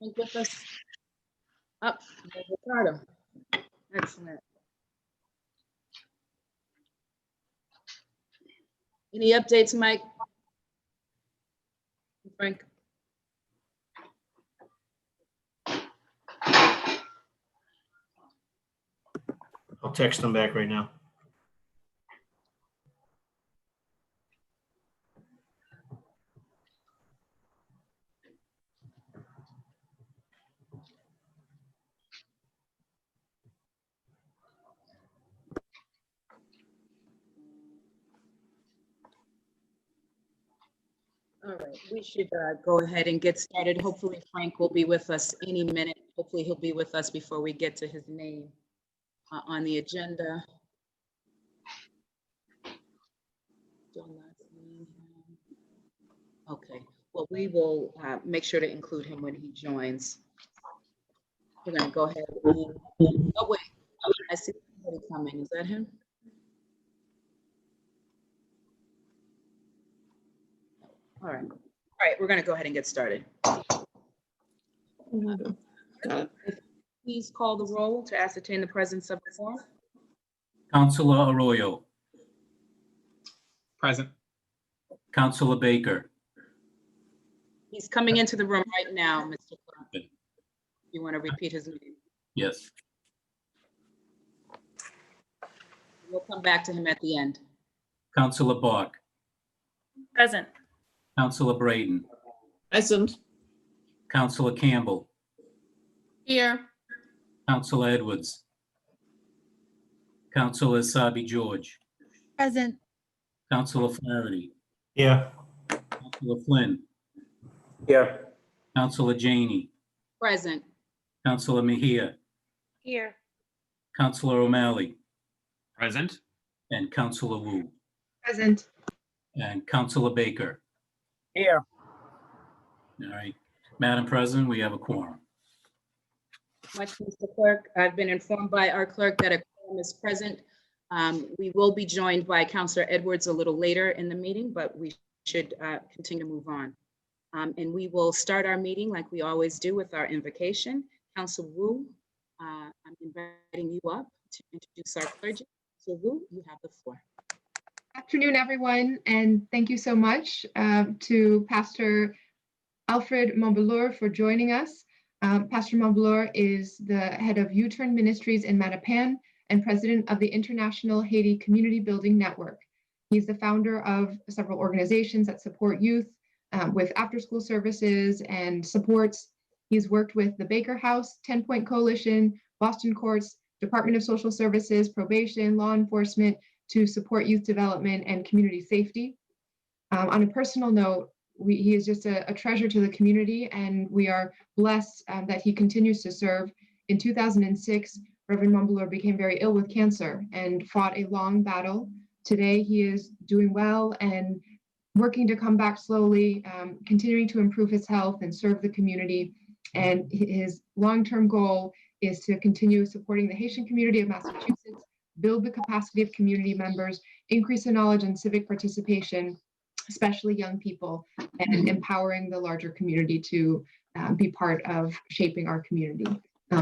Frank with us? Up, Ricardo. Excellent. Any updates, Mike? Frank? I'll text them back right now. All right, we should go ahead and get started. Hopefully Frank will be with us any minute. Hopefully he'll be with us before we get to his name on the agenda. Okay, well, we will make sure to include him when he joins. We're gonna go ahead and, oh wait, I see somebody coming, is that him? All right, we're gonna go ahead and get started. Please call the roll to ascertain the presence of the quorum. Councilor Arroyo, Present. Councilor Baker, He's coming into the room right now, Mr. Clerk. You want to repeat his name? yes. We'll come back to him at the end. Councilor Bach, Present. Councilor Braden, Present. Councilor Campbell, Here. Councilor Edwards, Councilor Sabi George, Present. Councilor Flaherty, Yeah. Councilor Flynn, Yeah. Councilor Janey, Present. Councilor Mejia, Here. Councilor O'Malley, Present. and Councilor Wu, Present. and Councilor Baker. Here. All right, Madam President, we have a quorum. Much, Mr. Clerk. I've been informed by our clerk that a quorum is present. We will be joined by Councilor Edwards a little later in the meeting, but we should continue to move on. And we will start our meeting like we always do with our invocation. Councilor Wu, I'm inviting you up to introduce our clergy. So Wu, you have the floor. Afternoon, everyone, and thank you so much to Pastor Alfred Montbelor for joining us. Pastor Montbelor is the head of U-Turn Ministries in Mattapan and president of the International Haiti Community Building Network. He's the founder of several organizations that support youth with after-school services and supports. He's worked with the Baker House, 10 Point Coalition, Boston Courts, Department of Social Services, probation, law enforcement to support youth development and community safety. On a personal note, he is just a treasure to the community, and we are blessed that he continues to serve. In 2006, Reverend Montbelor became very ill with cancer and fought a long battle. Today, he is doing well and working to come back slowly, continuing to improve his health and serve the community. And his long-term goal is to continue supporting the Haitian community of Massachusetts, build the capacity of community members, increase the knowledge and civic participation, especially young people, and empowering the larger community to be part of shaping our community.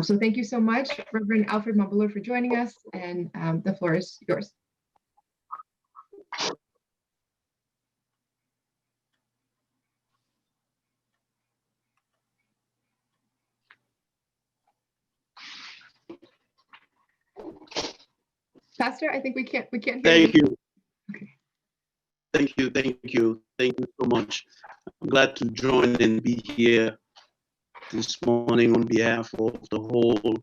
So thank you so much, Reverend Alfred Montbelor, for joining us, and the floor is yours. Pastor, I think we can't hear Thank you. you. Thank you so much. I'm glad to join and be here this morning on behalf of the whole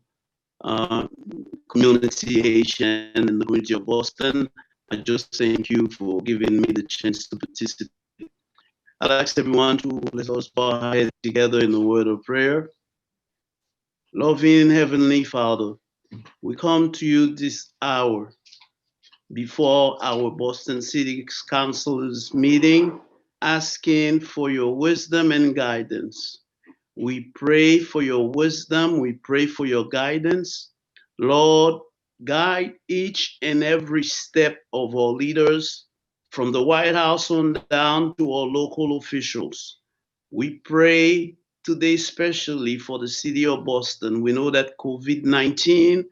community Haitian and the community of Boston. I just thank you for giving me the chance to participate. I'd ask everyone to let us bow our heads together in a word of prayer. Loving Heavenly Father, we come to you this hour before our Boston City Council's meeting, asking for your wisdom and guidance. We pray for your wisdom. We pray for your guidance. Lord, guide each and every step of our leaders, from the White House on down to our local officials. We pray today, especially for the city of Boston. We know that COVID-19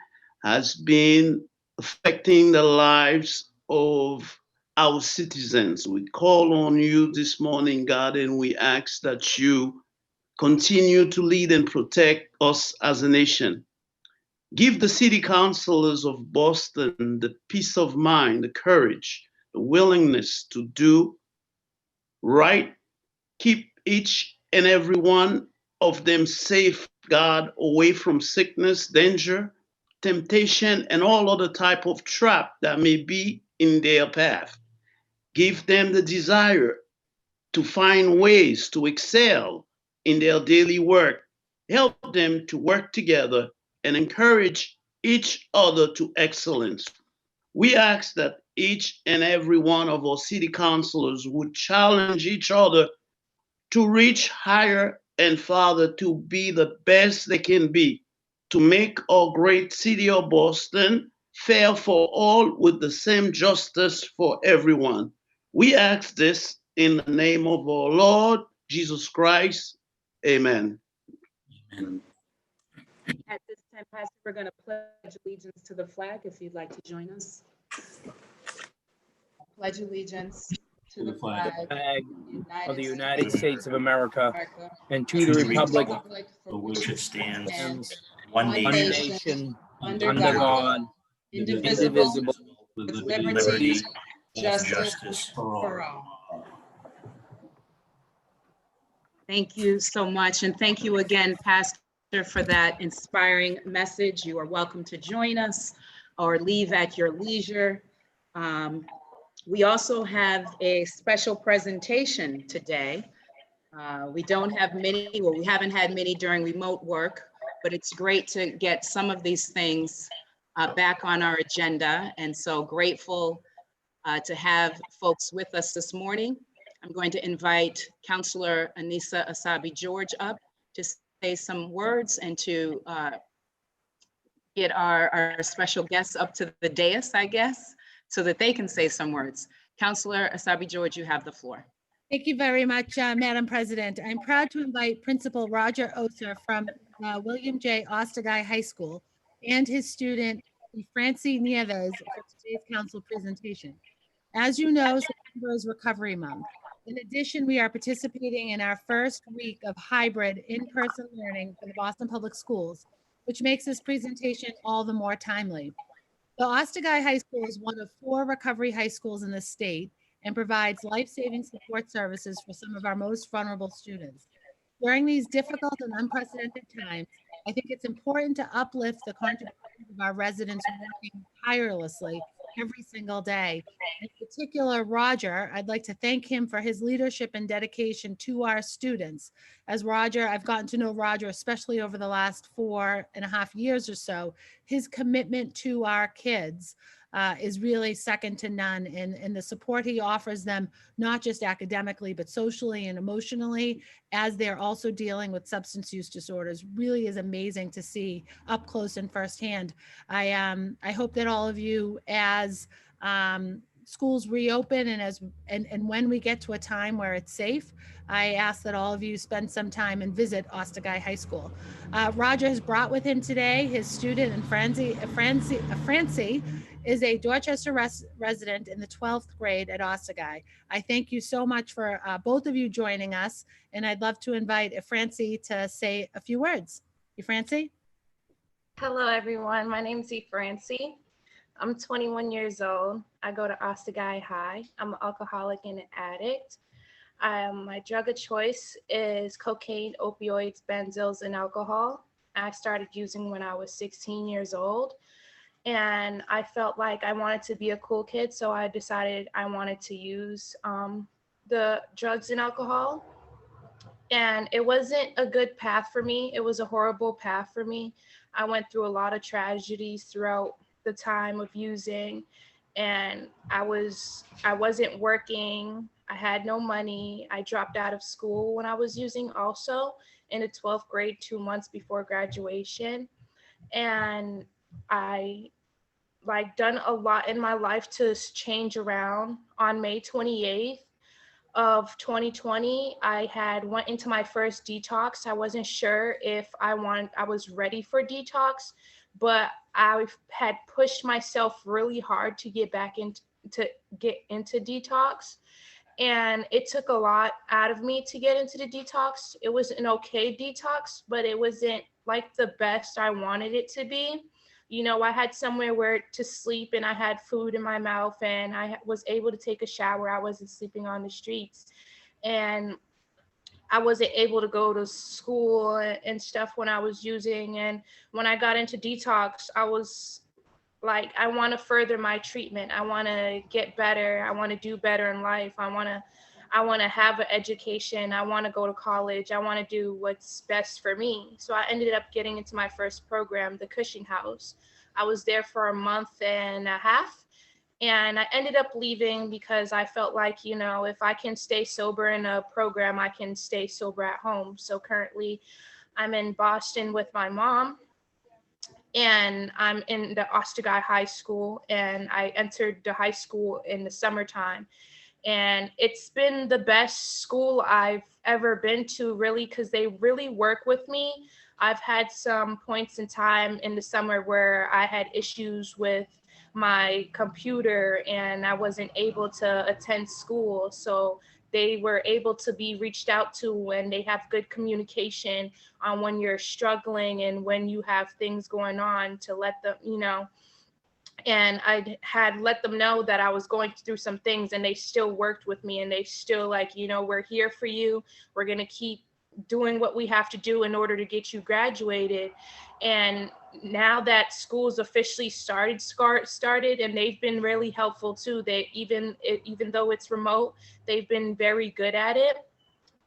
has been affecting the lives of our citizens. We call on you this morning, God, and we ask that you continue to lead and protect us as a nation. Give the city councilors of Boston the peace of mind, the courage, the willingness to do right. Keep each and every one of them safe, God, away from sickness, danger, temptation, and all other type of trap that may be in their path. Give them the desire to find ways to excel in their daily work. Help them to work together and encourage each other to excellence. We ask that each and every one of our city councilors would challenge each other to reach higher and farther, to be the best they can be, to make our great city of Boston fair for all with the same justice for everyone. We ask this in the name of our Lord Jesus Christ. Amen. Amen. At this time, Pastor, we're going to pledge allegiance to the flag if you'd like to join us. Pledge allegiance to the flag Flag of the United States States of America America, and to the republic for which it stands, stands one one one nation, nation, under under God, God, indivisible, indivisible, with with liberty liberty and and justice justice for for all. all. Thank you so much. And thank you again, Pastor, for that inspiring message. You are welcome to join us or leave at your leisure. We also have a special presentation today. We don't have many, well, we haven't had many during remote work, but it's great to get some of these things back on our agenda. And so grateful to have folks with us this morning. I'm going to invite Councillor Anissa Asabi George up to say some words and to get our special guests up to the dais, I guess, so that they can say some words. Councillor Asabi George, you have the floor. Thank you very much, Madam President. I'm proud to invite Principal Roger Oser from William J. Ostagai High School and his student, Francie Nieves, for today's council presentation. As you know, September is Recovery Month. In addition, we are participating in our first week of hybrid in-person learning for the Boston Public Schools, which makes this presentation all the more timely. The Ostagai High School is one of 4 recovery high schools in the state and provides life-saving support services for some of our most vulnerable students. During these difficult and unprecedented times, I think it's important to uplift the contributions of our residents working tirelessly every single day. In particular, Roger, I'd like to thank him for his leadership and dedication to our students. As Roger, I've gotten to know Roger, especially over the last 4.5 years or so. His commitment to our kids is really second to none, and the support he offers them, not just academically, but socially and emotionally, as they're also dealing with substance use disorders, really is amazing to see up close and firsthand. I hope that all of you, as schools reopen and when we get to a time where it's safe, I ask that all of you spend some time and visit Ostagai High School. Roger has brought with him today his student, and Francie is a Dorchester resident in the 12th grade at Ostagai. I thank you so much for both of you joining us, and I'd love to invite Francie to say a few words. Francie? Hello, everyone. My name is Francie. I'm 21 years old. I go to Ostagai High. I'm an alcoholic and an addict. My drug of choice is cocaine, opioids, benzols, and alcohol. I started using when I was 16 years old, and I felt like I wanted to be a cool kid, so I decided I wanted to use the drugs and alcohol. And it wasn't a good path for me. It was a horrible path for me. I went through a lot of tragedies throughout the time of using, and I wasn't working. I had no money. I dropped out of school when I was using also in the 12th grade, 2 months before graduation. And I done a lot in my life to change around. On May 28th of 2020, I had went into my first detox. I wasn't sure if I was ready for detox, but I had pushed myself really hard to get into detox. And it took a lot out of me to get into the detox. It was an okay detox, but it wasn't like the best I wanted it to be. You know, I had somewhere to sleep, and I had food in my mouth, and I was able to take a shower. I wasn't sleeping on the streets, and I wasn't able to go to school and stuff when I was using. And when I got into detox, I was like, I want to further my treatment. I want to get better. I want to do better in life. I want to have an education. I want to go to college. I want to do what's best for me. So I ended up getting into my first program, the Cushing House. I was there for a month and a half, and I ended up leaving because I felt like, you know, if I can stay sober in a program, I can stay sober at home. So currently I'm in Boston with my mom, and I'm in the Ostagai High School, and I entered the high school in the summertime. And it's been the best school I've ever been to, really, because they really work with me. I've had some points in time in the summer where I had issues with my computer and I wasn't able to attend school. So they were able to be reached out to when they have good communication on when you're struggling and when you have things going on, to let them, you know. And I had let them know that I was going through some things, and they still worked with me, and they still like, you know, we're here for you. We're going to keep doing what we have to do in order to get you graduated. And now that school's officially started, and they've been really helpful too. They even though it's remote, they've been very good at it.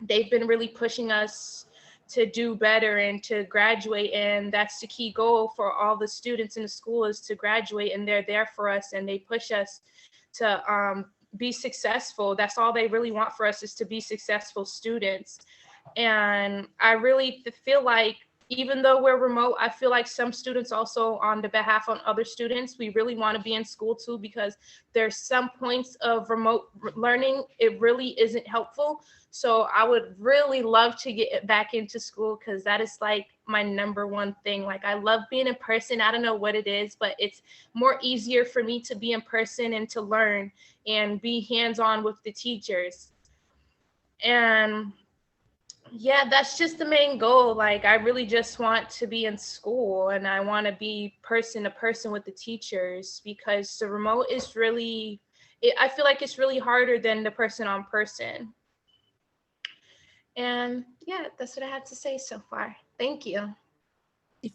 They've been really pushing us to do better and to graduate. And that's the key goal for all the students in the school, is to graduate, and they're there for us, and they push us to be successful. That's all they really want for us, is to be successful students. And I really feel like, even though we're remote, I feel like some students also, on the behalf of other students, we really want to be in school too, because there's some points of remote learning, it really isn't helpful. So I would really love to get back into school, because that is like my number one thing. Like, I love being in person. I don't know what it is, but it's more easier for me to be in person and to learn and be hands-on with the teachers. And yeah, that's just the main goal. Like, I really just want to be in school, and I want to be person to person with the teachers, because the remote is really, I feel like it's really harder than the person on person. And yeah, that's what I had to say so far. Thank you.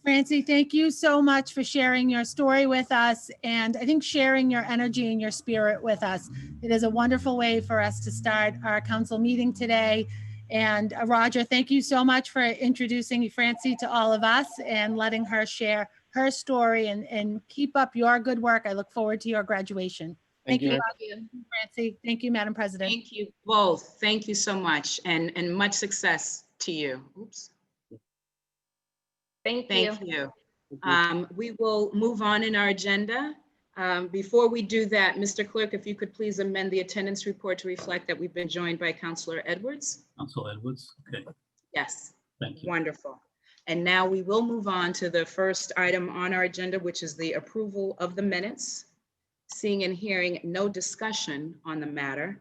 Francie, thank you so much for sharing your story with us, and I think sharing your energy and your spirit with us. It is a wonderful way for us to start our council meeting today. And Roger, thank you so much for introducing Francie to all of us and letting her share her story, and keep up your good work. I look forward to your graduation. Thank you, Roger, Francie. Thank you, Madam President. Thank you both. Thank you so much, and much success to you. Oops. Thank you. Thank you. We will move on in our agenda. Before we do that, Mr. Clerk, if you could please amend the attendance report to reflect that we've been joined by Councilor Edwards. Council Edwards, okay, Yes, thank you. wonderful. And now we will move on to the first item on our agenda, which is the approval of the minutes. Seeing and hearing no discussion on the matter,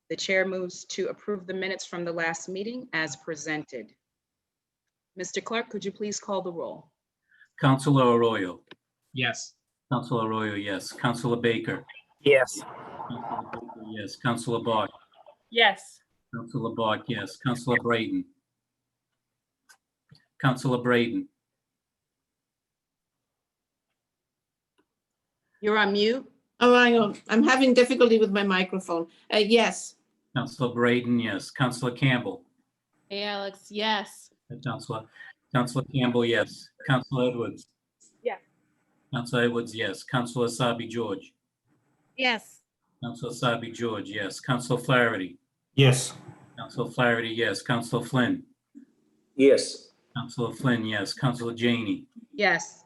the chair moves to approve the minutes from the last meeting as presented. Mr. Clerk, could you please call the roll? Councilor Arroyo, Yes. Councilor Arroyo, yes. Councilor Baker, Yes. Councilor Baker, yes. Councilor Bart, Yes. Councilor Bart, yes. Councilor Brayton, Councilor Brayton, You're on mute. Oh, I know. I'm having difficulty with my microphone. Yes. Councilor Brayton, yes. Councilor Campbell, Hey, Alex. Yes. Councilor Campbell, yes. Councilor Edwards. Yes. Councilor Edwards, yes. Councilor Sabi George. Yes. Councilor Sabi George, yes. Councilor Flaherty. Yes. Councilor Flaherty, yes. Councilor Flynn. Yes. Councilor Flynn, yes. Councilor Janey. Yes.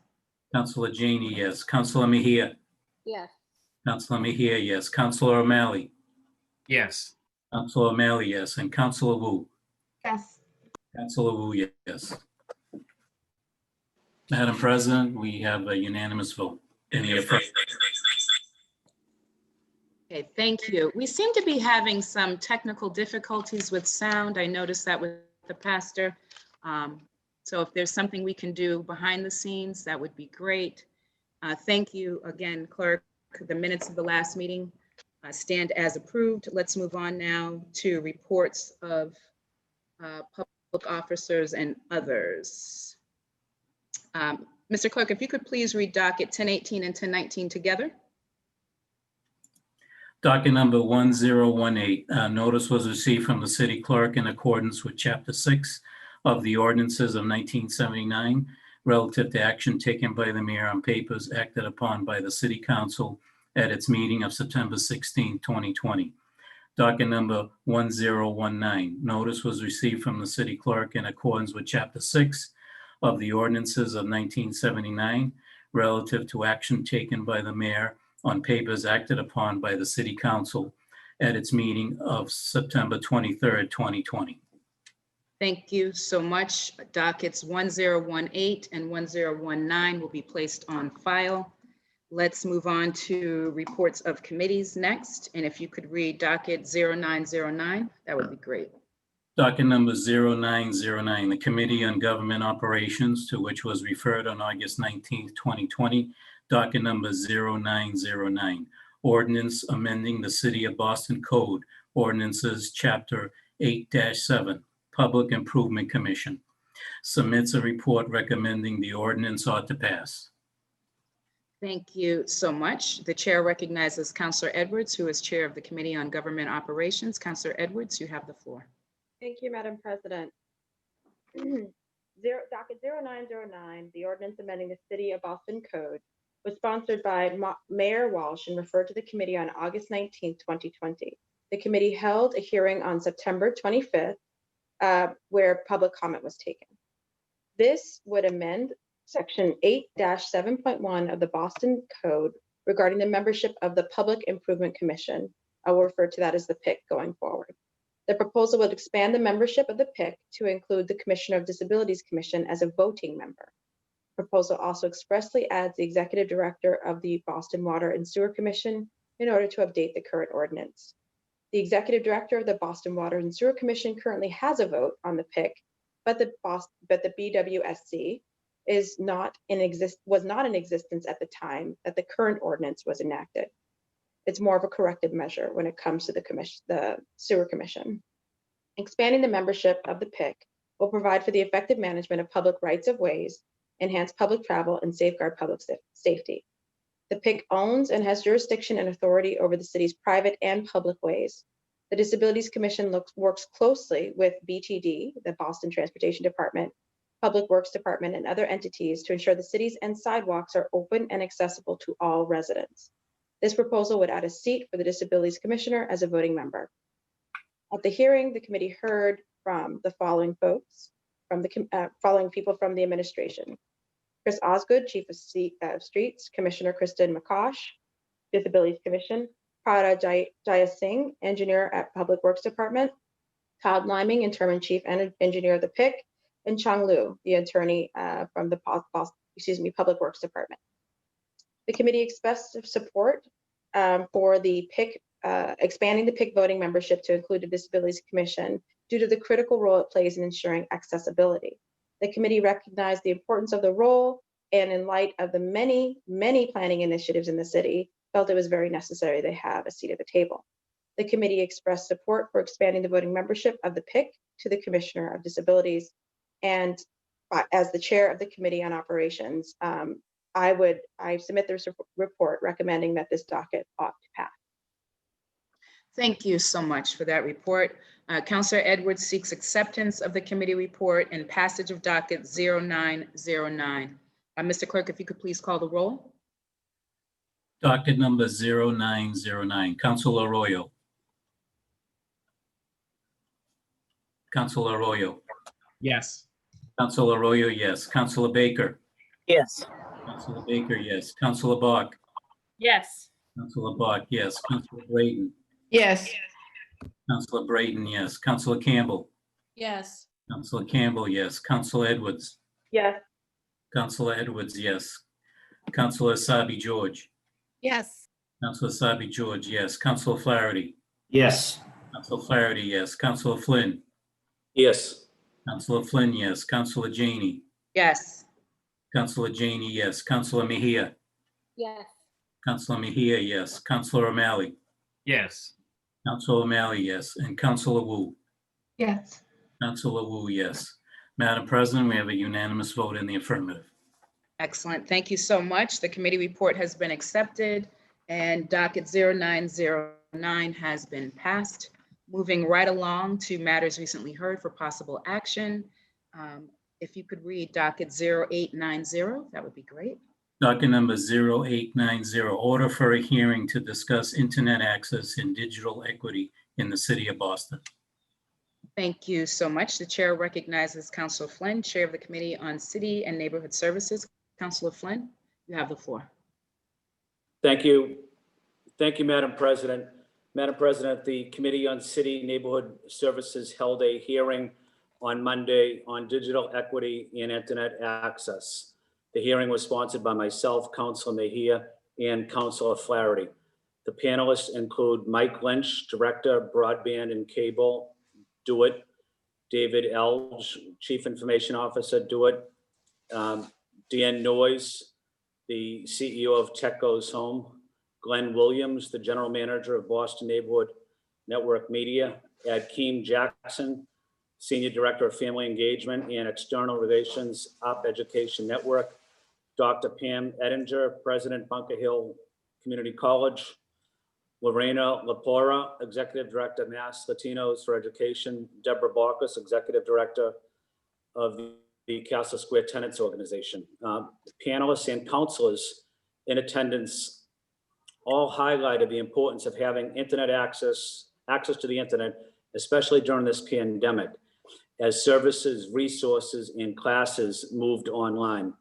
Councilor Janey, yes. Councilor Mejia. Yes. Councilor Mejia, yes. Councilor O'Malley. Yes. Counselor O'Malley, yes, and Counselor Wu. Yes. Counselor Wu, yes. Madam President, we have a unanimous vote. Any affirmative? Okay, thank you. We seem to be having some technical difficulties with sound. I noticed that with the pastor. So if there's something we can do behind the scenes, that would be great. Thank you again, clerk. The minutes of the last meeting stand as approved. Let's move on now to reports of public officers and others. Mr. Clerk, if you could please read docket 1018 and 1019 together. Docket number 1018, notice was received from the city clerk in accordance with Chapter 6 of the ordinances of 1979 relative to action taken by the mayor on papers acted upon by the city council at its meeting of September 16, 2020. Docket number 1019, notice was received from the city clerk in accordance with Chapter 6 of the ordinances of 1979 relative to action taken by the mayor on papers acted upon by the city council at its meeting of September 23rd, 2020. Thank you so much. Dockets 1018 and 1019 will be placed on file. Let's move on to reports of committees next. And if you could read docket 0909, that would be great. Docket number 0909, the Committee on Government Operations, to which was referred on August 19th, 2020. Docket number 0909, ordinance amending the City of Boston Code, ordinances Chapter 8-7, Public Improvement Commission. Submits a report recommending the ordinance ought to pass. Thank you so much. The chair recognizes Councilor Edwards, who is chair of the Committee on Government Operations. Councilor Edwards, you have the floor. Thank you, Madam President. Docket 0909, the ordinance amending the City of Boston Code, was sponsored by Mayor Walsh and referred to the committee on August 19th, 2020. The committee held a hearing on September 25th, where public comment was taken. This would amend Section 8-7.1 of the Boston Code regarding the membership of the Public Improvement Commission. I will refer to that as the PIC going forward. The proposal would expand the membership of the PIC to include the Commissioner of Disabilities Commission as a voting member. The proposal also expressly adds the executive director of the Boston Water and Sewer Commission in order to update the current ordinance. The executive director of the Boston Water and Sewer Commission currently has a vote on the PIC, but the BWSC was not in existence at the time that the current ordinance was enacted. It's more of a corrective measure when it comes to the Sewer Commission. Expanding the membership of the PIC will provide for the effective management of public rights of ways, enhance public travel, and safeguard public safety. The PIC owns and has jurisdiction and authority over the city's private and public ways. The Disabilities Commission works closely with BTD, the Boston Transportation Department, Public Works Department, and other entities to ensure the cities and sidewalks are open and accessible to all residents. This proposal would add a seat for the Disabilities Commissioner as a voting member. At the hearing, the committee heard from the following folks, from the following people from the administration: Chris Osgood, Chief of Streets; Commissioner Kristen McCosh, Disabilities Commission; Prada Jaya Singh, Engineer at Public Works Department; Todd Liming, Interim Chief Engineer of the PIC; and Chang Liu, the attorney from the Public Works Department. The committee expressed support for the PIC, expanding the PIC voting membership to include the Disabilities Commission due to the critical role it plays in ensuring accessibility. The committee recognized the importance of the role, and in light of the many planning initiatives in the city, felt it was very necessary they have a seat at the table. The committee expressed support for expanding the voting membership of the PIC to the Commissioner of Disabilities. And as the chair of the Committee on Operations, I submit this report recommending that this docket ought to pass. Thank you so much for that report. Councilor Edwards seeks acceptance of the committee report and passage of docket 0909. Mr. Clerk, if you could please call the roll. Docket number 0909, Councilor Arroyo. Councilor Arroyo. Yes. Councilor Arroyo, yes. Councilor Baker. Yes. Councilor Baker, yes. Councilor Bach. Yes. Councilor Bach, yes. Councilor Braden. Yes. Counselor Brayton, yes. Counselor Campbell. Yes. Counselor Campbell, yes. Counselor Edwards. Yes. Counselor Edwards, yes. Counselor Asabi George. Yes. Counselor Asabi George, yes. Counselor Flaherty. Yes. Counselor Flaherty, yes. Counselor Flynn. Yes. Counselor Flynn, yes. Counselor Janey. Yes. Counselor Janey, yes. Counselor Mejia. Yes. Counselor Mejia, yes. Counselor O'Malley. Yes. Counselor O'Malley, yes. And Counselor Wu. Yes. Counselor Wu, yes. Madam President, we have a unanimous vote in the affirmative. Excellent. Thank you so much. The committee report has been accepted and docket 0909 has been passed. Moving right along to matters recently heard for possible action. If you could read docket 0890, that would be great. Docket number 0890, order for a hearing to discuss internet access and digital equity in the city of Boston. Thank you so much. The chair recognizes Councilor Flynn, Chair of the Committee on City and Neighborhood Services. Councilor Flynn, you have the floor. Thank you. Thank you, Madam President. Madam President, the Committee on City Neighborhood Services held a hearing on Monday on digital equity and internet access. The hearing was sponsored by myself, Councilor Mejia, and Councilor Flaherty. The panelists include Mike Lynch, Director, Broadband and Cable, DoIT; David Elge, Chief Information Officer, DoIT; Dan Noyes, the CEO of Tech Goes Home; Glenn Williams, the General Manager of Boston Neighborhood Network Media; Akeem Jackson, Senior Director of Family Engagement and External Relations, Up Education Network; Dr. Pam Edinger, President, Bunker Hill Community College; Lorena Lapora, Executive Director, Mass Latinos for Education; Deborah Baucus, Executive Director of the Castle Square Tenants Organization. Panelists and counselors in attendance all highlighted the importance of having internet access to the internet, especially during this pandemic, as services, resources, and classes moved online.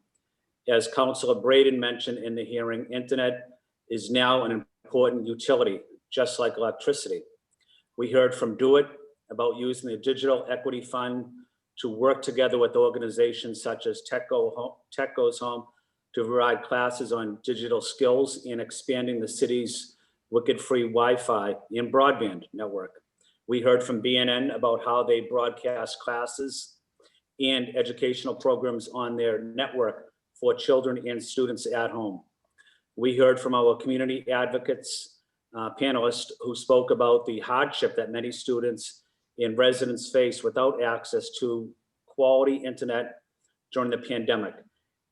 As Councilor Braden mentioned in the hearing, internet is now an important utility, just like electricity. We heard from DoIT about using the Digital Equity Fund to work together with organizations such as Tech Goes Home to provide classes on digital skills and expanding the city's wicked-free Wi-Fi and broadband network. We heard from BNN about how they broadcast classes and educational programs on their network for children and students at home. We heard from our community advocates panelists who spoke about the hardship that many students and residents face without access to quality internet during the pandemic,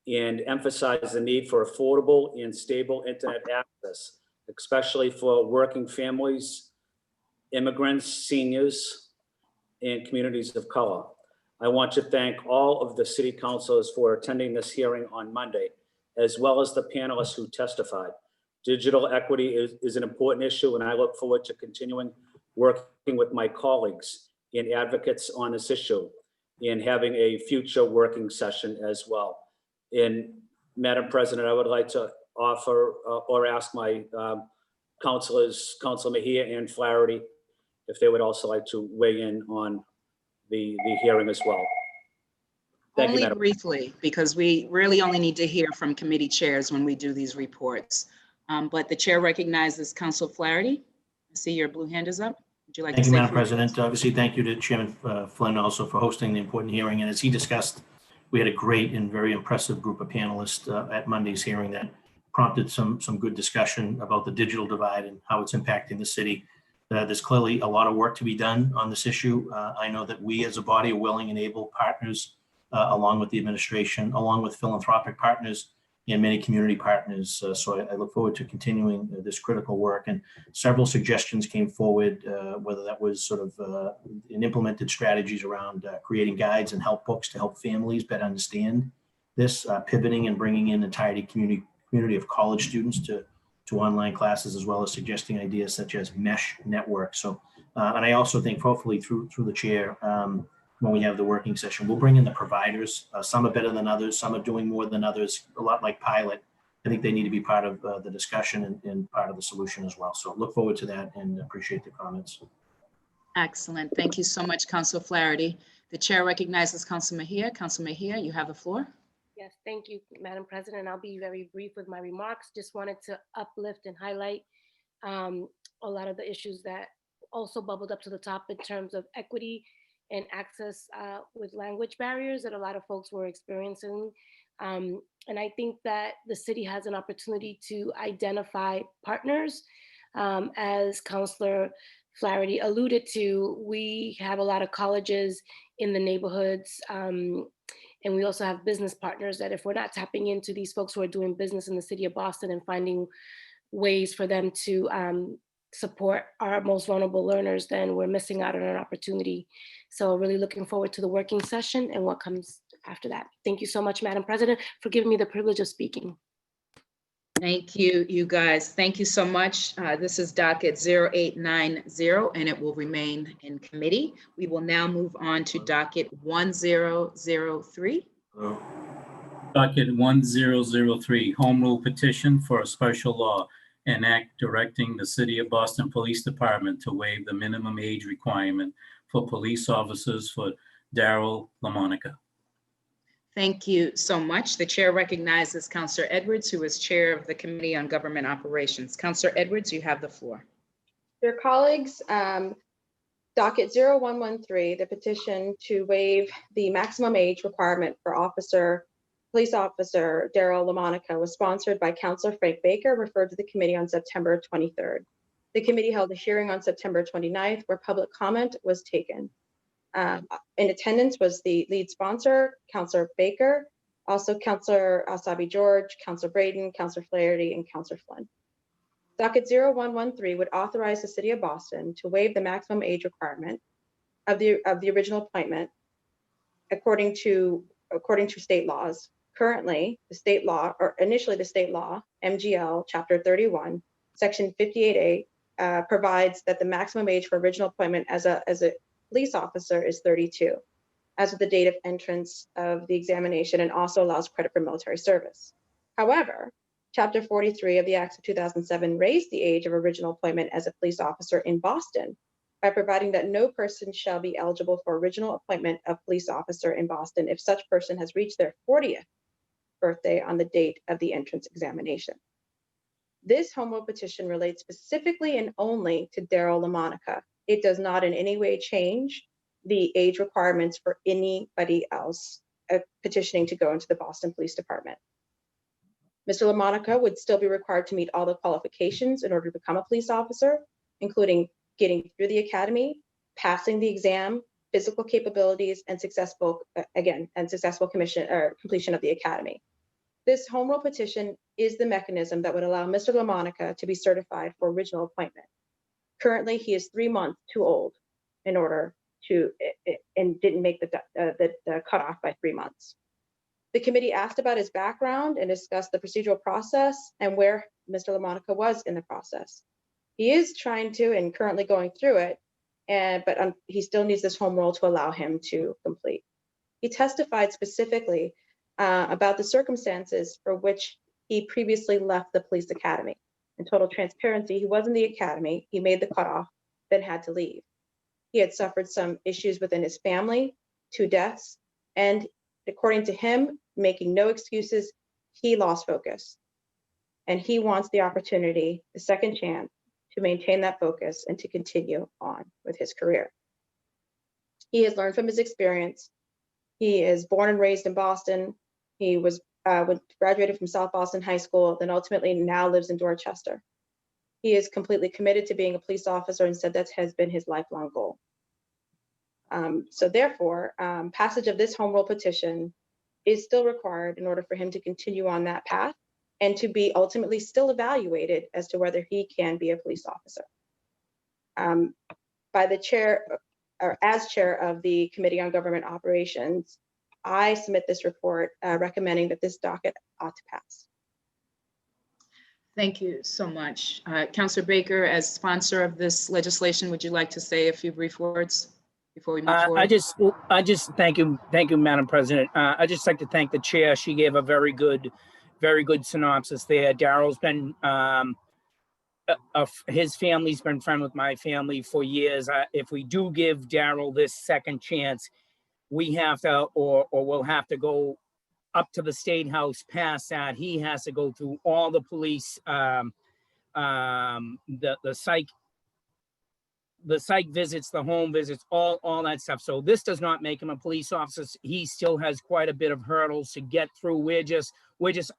and emphasized the need for affordable and stable internet access, especially for working families, immigrants, seniors, and communities of color. I want to thank all of the city councilors for attending this hearing on Monday, as well as the panelists who testified. Digital equity is an important issue, and I look forward to continuing working with my colleagues and advocates on this issue and having a future working session as well. And Madam President, I would like to offer or ask my councilors, Councilor Mejia and Flaherty, if they would also like to weigh in on the hearing as well. Thank you, Only Madam. briefly, because we really only need to hear from committee chairs when we do these reports. But the chair recognizes Councilor Flaherty. I see your blue hand is up. Would you like to Thank you, say a Madam few President. words? Obviously, thank you to Chairman Flynn also for hosting the important hearing. And as he discussed, we had a great and very impressive group of panelists at Monday's hearing that prompted some good discussion about the digital divide and how it's impacting the city. There's clearly a lot of work to be done on this issue. I know that we as a body are willing and able partners, along with the administration, along with philanthropic partners and many community partners. So I look forward to continuing this critical work. And several suggestions came forward, whether that was sort of implemented strategies around creating guides and help books to help families better understand this, pivoting and bringing in entirety community of college students to online classes, as well as suggesting ideas such as mesh networks. So, and I also think hopefully through the chair, when we have the working session, we'll bring in the providers. Some are better than others. Some are doing more than others, a lot like Pilot. I think they need to be part of the discussion and part of the solution as well. So look forward to that and appreciate the comments. Excellent. Thank you so much, Council Flaherty. The chair recognizes Council Mejia. Council Mejia, you have the floor. Yes, thank you, Madam President. I'll be very brief with my remarks. Just wanted to uplift and highlight a lot of the issues that also bubbled up to the top in terms of equity and access with language barriers that a lot of folks were experiencing. And I think that the city has an opportunity to identify partners. As Councilor Flaherty alluded to, we have a lot of colleges in the neighborhoods. And we also have business partners that if we're not tapping into these folks who are doing business in the city of Boston and finding ways for them to support our most vulnerable learners, then we're missing out on an opportunity. So really looking forward to the working session and what comes after that. Thank you so much, Madam President, for giving me the privilege of speaking. Thank you, you guys. Thank you so much. This is docket 0890, and it will remain in committee. We will now move on to docket 1003. Docket 1003, home rule petition for a special law, an act directing the City of Boston Police Department to waive the minimum age requirement for police officers for Daryl LaMonica. Thank you so much. The chair recognizes Councilor Edwards, who is chair of the Committee on Government Operations. Councilor Edwards, you have the floor. Dear colleagues, docket 0113, the petition to waive the maximum age requirement for police officer Daryl LaMonica was sponsored by Councilor Frank Baker, referred to the committee on September 23rd. The committee held a hearing on September 29th where public comment was taken. In attendance was the lead sponsor, Councilor Baker, also Councilor Asabi George, Councilor Braden, Councilor Flaherty, and Councilor Flynn. Docket 0113 would authorize the City of Boston to waive the maximum age requirement of the original appointment according to state laws. Currently, the state law, or initially the state law, MGL Chapter 31, Section 58A, provides that the maximum age for original appointment as a police officer is 32 as of the date of entrance of the examination, and also allows credit for military service. However, Chapter 43 of the Acts of 2007 raised the age of original appointment as a police officer in Boston by providing that no person shall be eligible for original appointment of police officer in Boston if such person has reached their 40th birthday on the date of the entrance examination. This home rule petition relates specifically and only to Daryl LaMonica. It does not in any way change the age requirements for anybody else petitioning to go into the Boston Police Department. Mr. LaMonica would still be required to meet all the qualifications in order to become a police officer, including getting through the academy, passing the exam, physical capabilities, and successful completion of the academy. This home rule petition is the mechanism that would allow Mr. LaMonica to be certified for original appointment. Currently, he is 3 months too old in order to, and didn't make the cutoff by 3 months. The committee asked about his background and discussed the procedural process and where Mr. LaMonica was in the process. He is trying to and currently going through it, but he still needs this home rule to allow him to complete. He testified specifically about the circumstances for which he previously left the police academy. In total transparency, he was in the academy, he made the cutoff, then had to leave. He had suffered some issues within his family, 2 deaths, and according to him, making no excuses, he lost focus. And he wants the opportunity, the second chance, to maintain that focus and to continue on with his career. He has learned from his experience. He is born and raised in Boston. He was graduated from South Boston High School, then ultimately now lives in Dorchester. He is completely committed to being a police officer and said that has been his lifelong goal. So therefore, passage of this home rule petition is still required in order for him to continue on that path and to be ultimately still evaluated as to whether he can be a police officer. By the chair, or as chair of the Committee on Government Operations, I submit this report recommending that this docket ought to pass. Thank you so much. Councilor Baker, as sponsor of this legislation, would you like to say a few brief words before we move forward? I just thank you, Madam President. I just like to thank the chair. She gave a very good synopsis there. Daryl's been his family's been friend with my family for years. If we do give Daryl this second chance, we have to, or we'll have to go up to the State House past that. He has to go through all the police, the psych visits, the home visits, all that stuff. So this does not make him a police officer. He still has quite a bit of hurdles to get through. We're just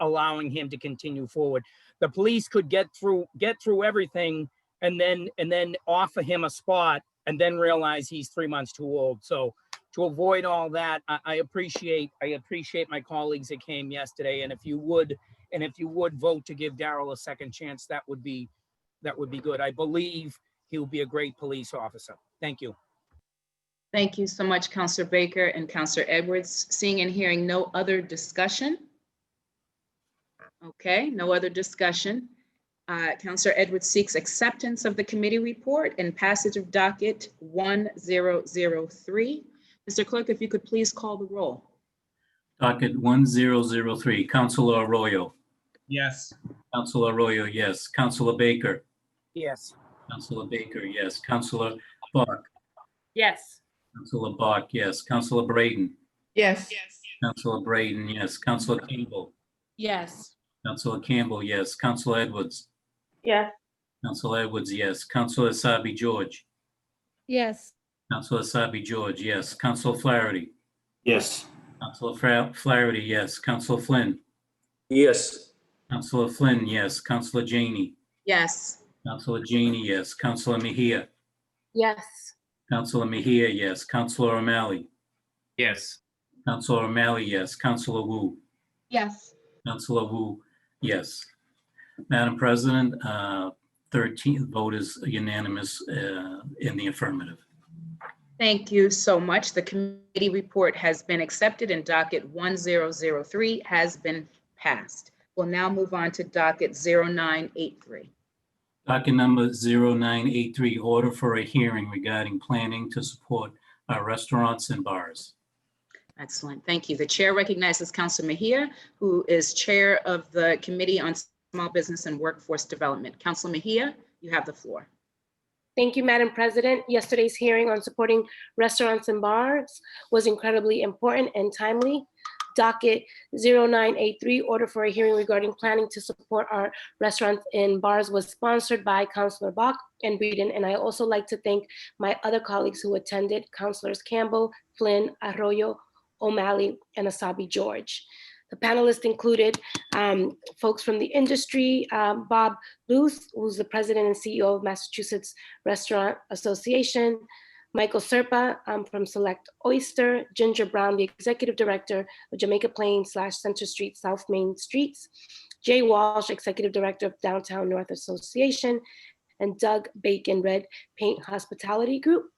allowing him to continue forward. The police could get through everything and then offer him a spot and then realize he's 3 months too old. So to avoid all that, I appreciate my colleagues that came yesterday. And if you would vote to give Daryl a second chance, that would be good. I believe he'll be a great police officer. Thank you. Thank you so much, Counselor Baker and Counselor Edwards. Seeing and hearing no other discussion. Okay, no other discussion. Counselor Edwards seeks acceptance of the committee report and passage of docket 1003. Mr. Clerk, if you could please call the roll. Docket 1003, Counselor Arroyo. Yes. Counselor Arroyo, yes. Counselor Baker. Yes. Counselor Baker, yes. Counselor Bach. Yes. Counselor Bach, yes. Counselor Braden. Yes. Counselor Braden, yes. Counselor Campbell. Yes. Counselor Campbell, yes. Counselor Edwards. Yes. Counselor Edwards, yes. Counselor Asabi George. Yes. Counselor Asabi George, yes. Counselor Flaherty. Yes. Counselor Flaherty, yes. Counselor Flynn. Yes. Counselor Flynn, yes. Counselor Janey. Yes. Counselor Janey, yes. Counselor Mejia. Yes. Counselor Mejia, yes. Counselor O'Malley. Yes. Counselor O'Malley, yes. Counselor Wu. Yes. Counselor Wu, yes. Madam President, 13th vote is unanimous in the affirmative. Thank you so much. The committee report has been accepted and docket 1003 has been passed. We'll now move on to docket 0983. Docket number 0983, order for a hearing regarding planning to support our restaurants and bars. Excellent. Thank you. The chair recognizes Councilor Mejia, who is chair of the Committee on Small Business and Workforce Development. Councilor Mejia, you have the floor. Thank you, Madam President. Yesterday's hearing on supporting restaurants and bars was incredibly important and timely. Docket 0983, order for a hearing regarding planning to support our restaurants and bars, was sponsored by Councilor Bach and Breeden. And I also like to thank my other colleagues who attended, Councilors Campbell, Flynn, Arroyo, O'Malley, and Asabi George. The panelists included folks from the industry, Bob Luce, who's the president and CEO of Massachusetts Restaurant Association, Michael Serpa from Select Oyster, Ginger Brown, the executive director of Jamaica Plain / Center Street, South Main Streets, Jay Walsh, executive director of Downtown North Association, and Doug Bacon, Red Paint Hospitality Group.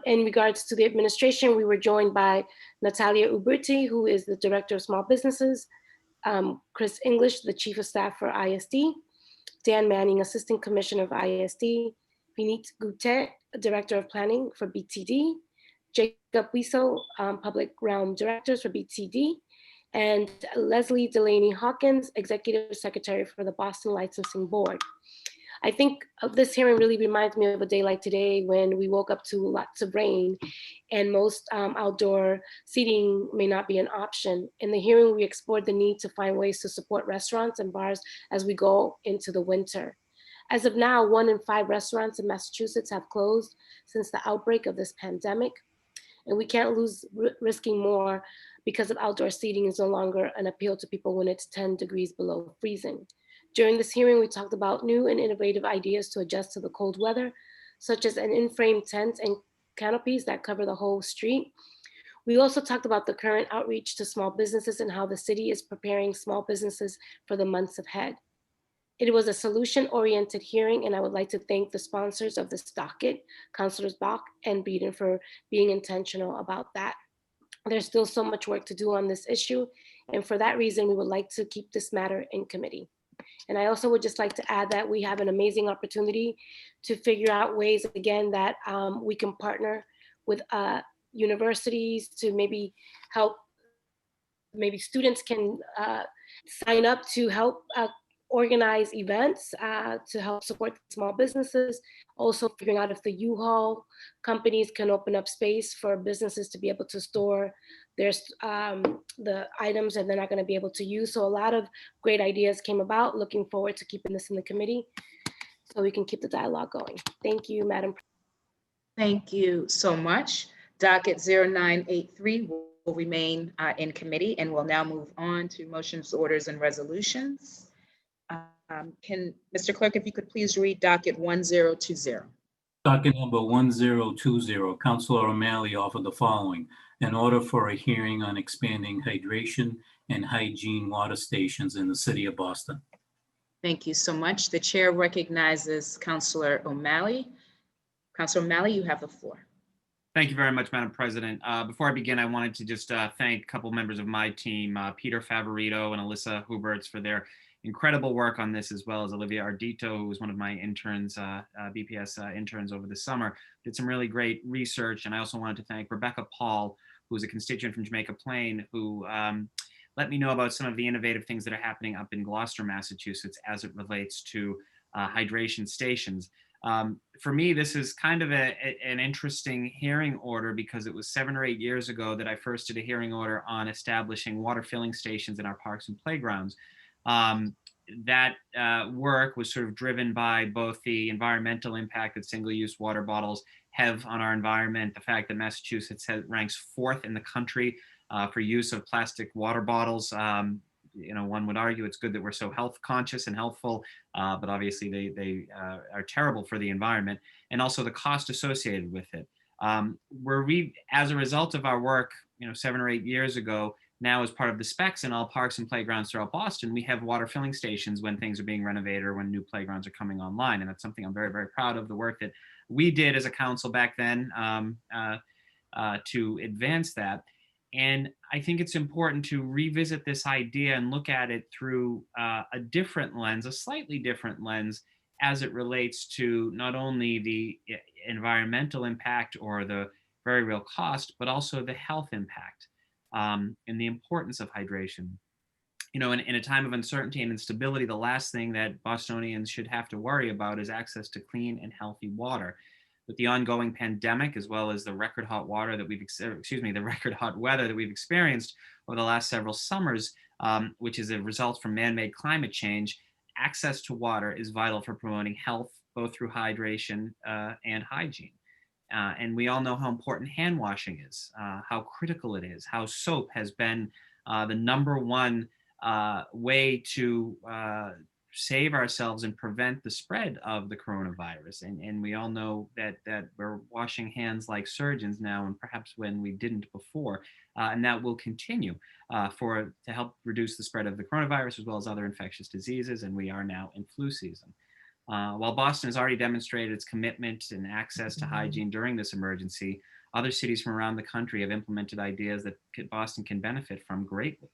In regards to the administration, we were joined by Natalia Uberti, who is the Director of Small Businesses, Chris English, the Chief of Staff for ISD, Dan Manning, Assistant Commissioner of ISD, Vineet Gute, Director of Planning for BTD, Jacob Wiesel, Public Realm Directors for BTD, and Leslie Delaney Hawkins, Executive Secretary for the Boston Licensing Board. I think this hearing really reminds me of a day like today when we woke up to lots of rain and most outdoor seating may not be an option. In the hearing, we explored the need to find ways to support restaurants and bars as we go into the winter. As of now, 1 in 5 restaurants in Massachusetts have closed since the outbreak of this pandemic. And we can't lose risking more because of outdoor seating is no longer an appeal to people when it's 10 degrees below freezing. During this hearing, we talked about new and innovative ideas to adjust to the cold weather, such as an in-frame tent and canopies that cover the whole street. We also talked about the current outreach to small businesses and how the city is preparing small businesses for the months ahead. It was a solution-oriented hearing, and I would like to thank the sponsors of this docket, Councilors Bach and Breeden, for being intentional about that. There's still so much work to do on this issue, and for that reason, we would like to keep this matter in committee. And I also would just like to add that we have an amazing opportunity to figure out ways, again, that we can partner with universities to maybe help, maybe students can sign up to help organize events to help support small businesses. Also figuring out if the U-Haul companies can open up space for businesses to be able to store the items that they're not going to be able to use. So a lot of great ideas came about. Looking forward to keeping this in the committee so we can keep the dialogue going. Thank you, Madam. Thank you so much. Docket 0983 will remain in committee, and we'll now move on to motions, orders, and resolutions. Can, Mr. Clerk, if you could please read docket 1020. Docket number 1020, Councilor O'Malley offered the following: an order for a hearing on expanding hydration and hygiene water stations in the city of Boston. Thank you so much. The chair recognizes Councilor O'Malley. Councilor O'Malley, you have the floor. Thank you very much, Madam President. Before I begin, I wanted to just thank a couple members of my team, Peter Favorito and Alyssa Huberts, for their incredible work on this, as well as Olivia Ardito, who was one of my interns, BPS interns over the summer, did some really great research. And I also wanted to thank Rebecca Paul, who is a constituent from Jamaica Plain, who let me know about some of the innovative things that are happening up in Gloucester, Massachusetts, as it relates to hydration stations. For me, this is kind of an interesting hearing order, because it was 7 or 8 years ago that I first did a hearing order on establishing water filling stations in our parks and playgrounds. That work was sort of driven by both the environmental impact that single-use water bottles have on our environment, the fact that Massachusetts ranks 4th in the country for use of plastic water bottles. You know, one would argue it's good that we're so health conscious and healthful, but obviously they are terrible for the environment, and also the cost associated with it. As a result of our work, 7 or 8 years ago, now as part of the specs in all parks and playgrounds throughout Boston, we have water filling stations when things are being renovated or when new playgrounds are coming online. And that's something I'm very, very proud of, the work that we did as a council back then to advance that. And I think it's important to revisit this idea and look at it through a different lens, a slightly different lens, as it relates to not only the environmental impact or the very real cost, but also the health impact and the importance of hydration. In a time of uncertainty and instability, the last thing that Bostonians should have to worry about is access to clean and healthy water. With the ongoing pandemic, as well as the record hot weather that we've experienced over the last several summers, which is a result from man-made climate change, access to water is vital for promoting health, both through hydration and hygiene. And we all know how important hand washing is, how critical it is, how soap has been the #1 way to save ourselves and prevent the spread of the coronavirus. And we all know that we're washing hands like surgeons now, and perhaps when we didn't before, and that will continue to help reduce the spread of the coronavirus, as well as other infectious diseases. And we are now in flu season. While Boston has already demonstrated its commitment and access to hygiene during this emergency, other cities from around the country have implemented ideas that Boston can benefit from greatly.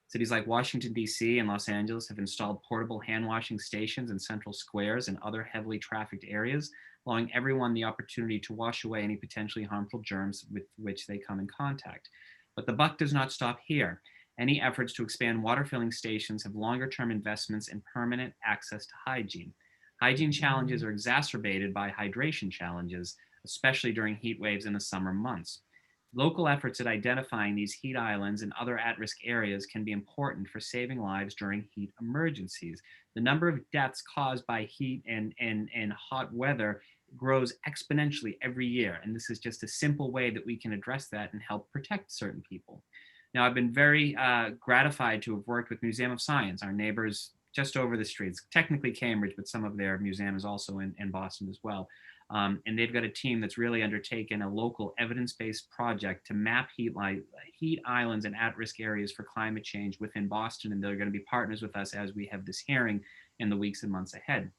Cities like Washington, D.C. and Los Angeles have installed portable hand washing stations in central squares and other heavily trafficked areas, allowing everyone the opportunity to wash away any potentially harmful germs with which they come in contact. But the buck does not stop here. Any efforts to expand water filling stations have longer-term investments in permanent access to hygiene. Hygiene challenges are exacerbated by hydration challenges, especially during heat waves in the summer months. Local efforts at identifying these heat islands and other at-risk areas can be important for saving lives during heat emergencies. The number of deaths caused by heat and hot weather grows exponentially every year, and this is just a simple way that we can address that and help protect certain people. Now, I've been very gratified to have worked with Museum of Science, our neighbors just over the streets, technically Cambridge, but some of their museum is also in Boston as well. And they've got a team that's really undertaken a local evidence-based project to map heat islands and at-risk areas for climate change within Boston. And they're going to be partners with us as we have this hearing in the weeks and months ahead.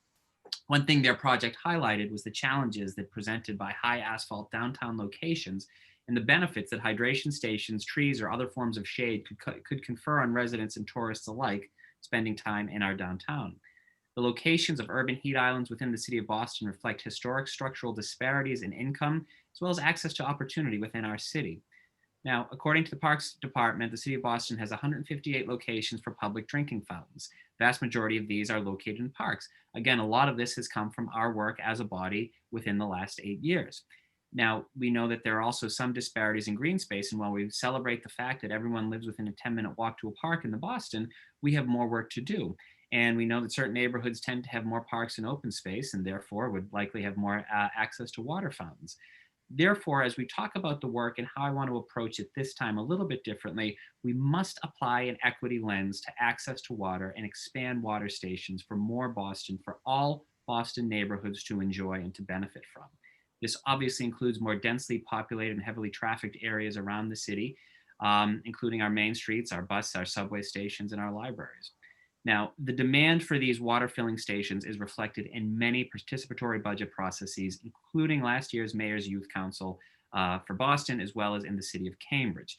One thing their project highlighted was the challenges that presented by high asphalt downtown locations and the benefits that hydration stations, trees, or other forms of shade could confer on residents and tourists alike spending time in our downtown. The locations of urban heat islands within the city of Boston reflect historic structural disparities in income, as well as access to opportunity within our city. Now, according to the Parks Department, the City of Boston has 158 locations for public drinking fountains. The vast majority of these are located in parks. Again, a lot of this has come from our work as a body within the last 8 years. Now, we know that there are also some disparities in green space, and while we celebrate the fact that everyone lives within a 10-minute walk to a park in the Boston, we have more work to do. And we know that certain neighborhoods tend to have more parks and open space, and therefore would likely have more access to water fountains. Therefore, as we talk about the work and how I want to approach it this time a little bit differently, we must apply an equity lens to access to water and expand water stations for more Boston, for all Boston neighborhoods to enjoy and to benefit from. This obviously includes more densely populated and heavily trafficked areas around the city, including our main streets, our bus, our subway stations, and our libraries. Now, the demand for these water filling stations is reflected in many participatory budget processes, including last year's Mayor's Youth Council for Boston, as well as in the city of Cambridge.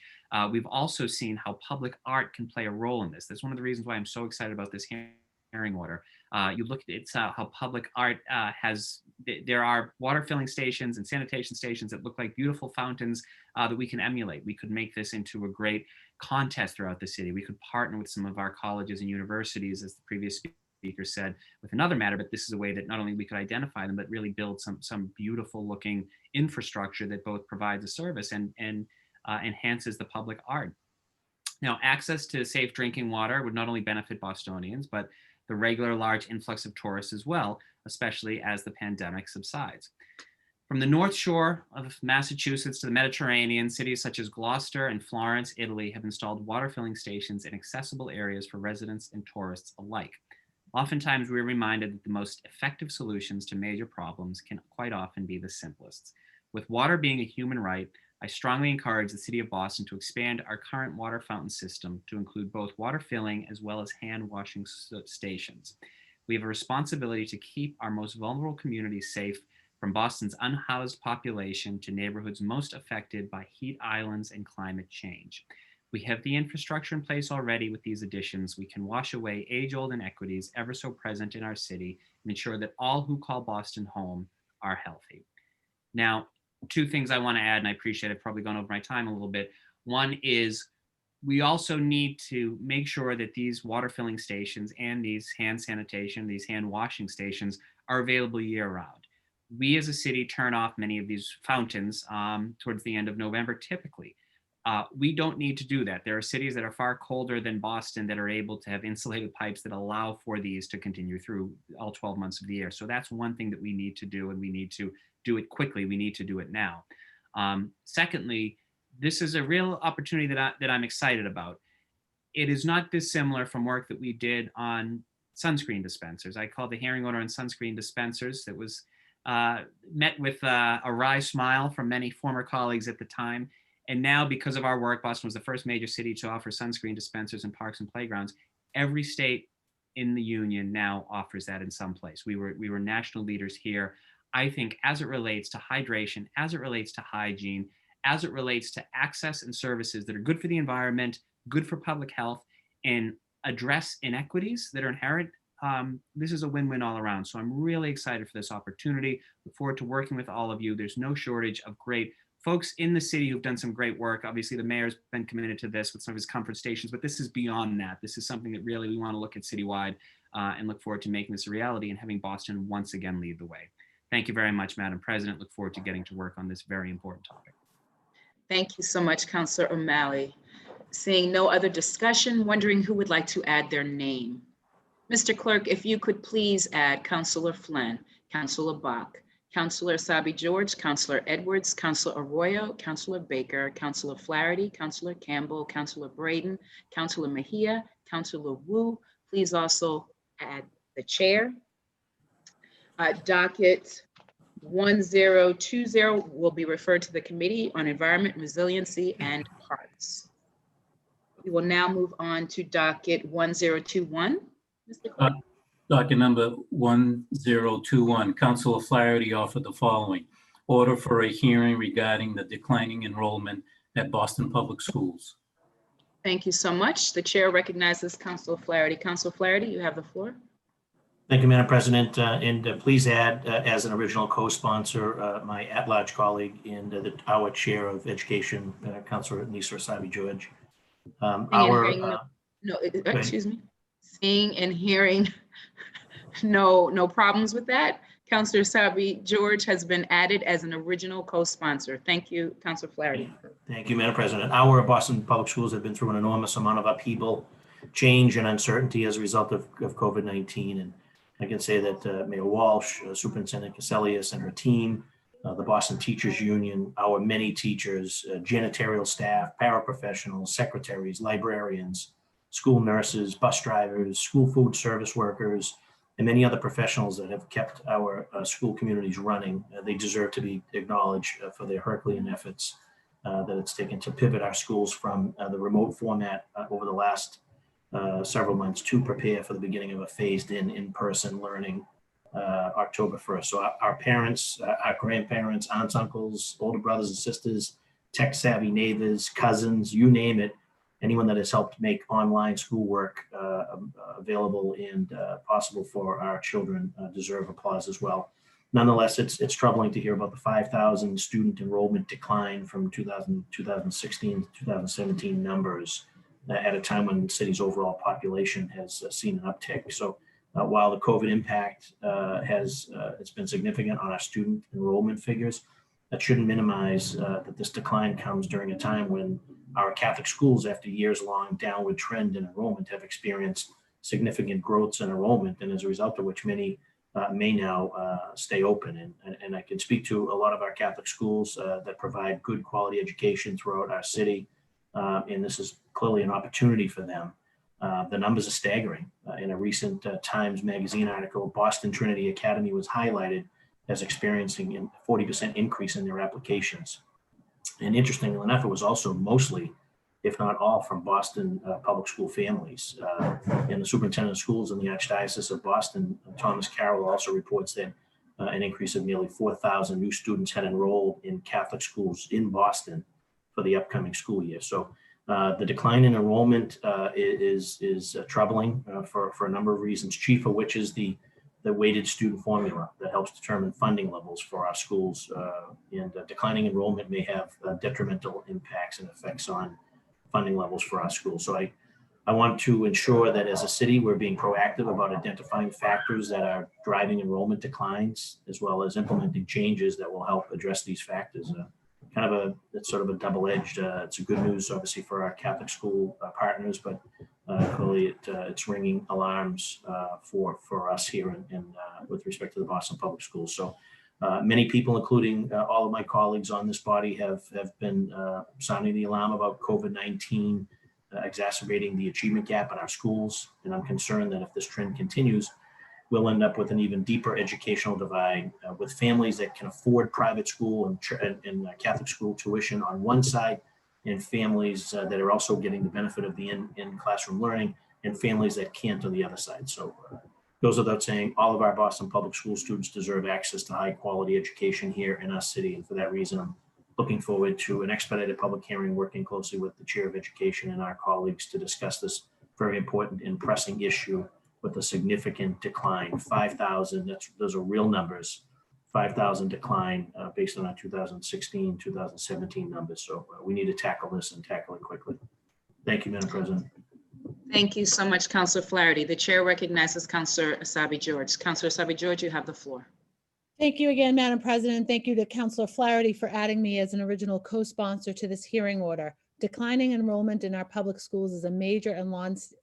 We've also seen how public art can play a role in this. That's one of the reasons why I'm so excited about this hearing order. You look at how public art there are water filling stations and sanitation stations that look like beautiful fountains that we can emulate. We could make this into a great contest throughout the city. We could partner with some of our colleges and universities, as the previous speaker said, with another matter, but this is a way that not only we could identify them, but really build some beautiful looking infrastructure that both provides a service and enhances the public art. Now, access to safe drinking water would not only benefit Bostonians, but the regular large influx of tourists as well, especially as the pandemic subsides. From the North Shore of Massachusetts to the Mediterranean, cities such as Gloucester and Florence, Italy, have installed water filling stations in accessible areas for residents and tourists alike. Oftentimes, we're reminded that the most effective solutions to major problems can quite often be the simplest. With water being a human right, I strongly encourage the City of Boston to expand our current water fountain system to include both water filling as well as hand washing stations. We have a responsibility to keep our most vulnerable communities safe, from Boston's unhoused population to neighborhoods most affected by heat islands and climate change. We have the infrastructure in place already. With these additions, we can wash away age-old inequities ever so present in our city and ensure that all who call Boston home are healthy. Now, two things I want to add, and I appreciate I've probably gone over my time a little bit. One is we also need to make sure that these water filling stations and these hand sanitation, these hand washing stations are available year round. We as a city turn off many of these fountains towards the end of November typically. We don't need to do that. There are cities that are far colder than Boston that are able to have insulated pipes that allow for these to continue through all 12 months of the year. So that's one thing that we need to do, and we need to do it quickly. We need to do it now. Secondly, this is a real opportunity that I'm excited about. It is not dissimilar from work that we did on sunscreen dispensers. I called the hearing order on sunscreen dispensers that was met with a wry smile from many former colleagues at the time. And now, because of our work, Boston was the first major city to offer sunscreen dispensers in parks and playgrounds. Every state in the union now offers that in some place. We were national leaders here. I think as it relates to hydration, as it relates to hygiene, as it relates to access and services that are good for the environment, good for public health, and address inequities that are inherent, this is a win-win all around. So I'm really excited for this opportunity. Look forward to working with all of you. There's no shortage of great folks in the city who've done some great work. Obviously, the mayor's been committed to this with some of his comfort stations, but this is beyond that. This is something that really we want to look at citywide and look forward to making this a reality and having Boston once again lead the way. Thank you very much, Madam President. Look forward to getting to work on this very important topic. Thank you so much, Councilor O'Malley. Seeing no other discussion, wondering who would like to add their name. Mr. Clerk, if you could please add Councilor Flynn, Councilor Bach, Councilor Sabi George, Councilor Edwards, Councilor Arroyo, Councilor Baker, Councilor Flaherty, Councilor Campbell, Councilor Braden, Councilor Mejia, Councilor Wu. Please also add the chair. Docket 1020 will be referred to the Committee on Environment, Resiliency, and Parks. We will now move on to docket 1021. Mr. Clerk. Docket number 1021, Councilor Flaherty offered the following. Order for a hearing regarding the declining enrollment at Boston Public Schools. Thank you so much. The chair recognizes Councilor Flaherty. Councilor Flaherty, you have the floor. Thank you, Madam President. And please add, as an original co-sponsor, my at-large colleague and our Chair of Education, Councilor Lisa Asabi George. Excuse me. Seeing and hearing no problems with that. Councilor Asabi George has been added as an original co-sponsor. Thank you, Councilor Flaherty. Thank you, Madam President. Our Boston Public Schools have been through an enormous amount of upheaval, change, and uncertainty as a result of COVID-19. And I can say that Mayor Walsh, Superintendent Caselius and her team, the Boston Teachers Union, our many teachers, janitorial staff, paraprofessionals, secretaries, librarians, school nurses, bus drivers, school food service workers, and many other professionals that have kept our school communities running. They deserve to be acknowledged for their Herculean efforts that it's taken to pivot our schools from the remote format over the last several months to prepare for the beginning of a phased in-person learning October 1st. So our parents, our grandparents, aunts, uncles, older brothers and sisters, tech savvy neighbors, cousins, you name it, anyone that has helped make online schoolwork available and possible for our children deserve applause as well. Nonetheless, it's troubling to hear about the 5,000 student enrollment decline from 2016 to 2017 numbers at a time when the city's overall population has seen an uptick. So while the COVID impact it's been significant on our student enrollment figures, that shouldn't minimize that this decline comes during a time when our Catholic schools, after years-long downward trend in enrollment, have experienced significant growths in enrollment, and as a result of which many may now stay open. And I can speak to a lot of our Catholic schools that provide good quality education throughout our city, and this is clearly an opportunity for them. The numbers are staggering. In a recent Times Magazine article, Boston Trinity Academy was highlighted as experiencing a 40% increase in their applications. And interestingly enough, it was also mostly, if not all, from Boston public school families. And the superintendent of schools in the Archdiocese of Boston, Thomas Carroll, also reports that an increase of nearly 4,000 new students had enrolled in Catholic schools in Boston for the upcoming school year. So the decline in enrollment is troubling for a number of reasons, chief of which is the weighted student formula that helps determine funding levels for our schools. And declining enrollment may have detrimental impacts and effects on funding levels for our schools. So I want to ensure that as a city, we're being proactive about identifying factors that are driving enrollment declines, as well as implementing changes that will help address these factors. It's sort of a double-edged, it's a good news, obviously, for our Catholic school partners, but clearly it's ringing alarms for us here with respect to the Boston Public Schools. So many people, including all of my colleagues on this body, have been sounding the alarm about COVID-19 exacerbating the achievement gap in our schools. And I'm concerned that if this trend continues, we'll end up with an even deeper educational divide with families that can afford private school and Catholic school tuition on one side, and families that are also getting the benefit of the in-classroom learning, and families that can't on the other side. So goes without saying, all of our Boston Public School students deserve access to high quality education here in our city. And for that reason, I'm looking forward to an expedited public hearing, working closely with the Chair of Education and our colleagues to discuss this very important and pressing issue with a significant decline. 5,000, those are real numbers. 5,000 decline based on our 2016, 2017 numbers. So we need to tackle this and tackle it quickly. Thank you, Madam President. Thank you so much, Councilor Flaherty. The chair recognizes Councilor Asabi George. Councilor Asabi George, you have the floor. Thank you again, Madam President. Thank you to Councilor Flaherty for adding me as an original co-sponsor to this hearing order. Declining enrollment in our public schools is a major and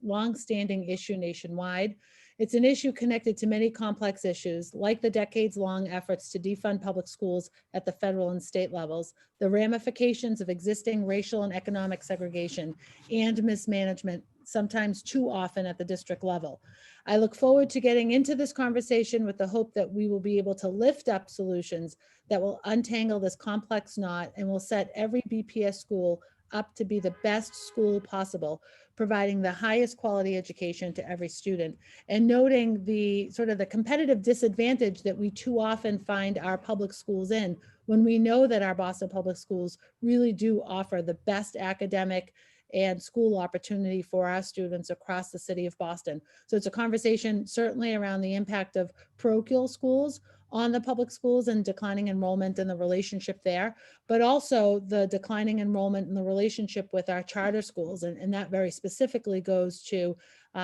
long-standing issue nationwide. It's an issue connected to many complex issues, like the decades-long efforts to defund public schools at the federal and state levels, the ramifications of existing racial and economic segregation, and mismanagement, sometimes too often at the district level. I look forward to getting into this conversation with the hope that we will be able to lift up solutions that will untangle this complex knot and will set every BPS school up to be the best school possible, providing the highest quality education to every student, and noting the sort of the competitive disadvantage that we too often find our public schools in, when we know that our Boston Public Schools really do offer the best academic and school opportunity for our students across the city of Boston. So it's a conversation certainly around the impact of parochial schools on the public schools and declining enrollment and the relationship there, but also the declining enrollment and the relationship with our charter schools. And that very specifically goes to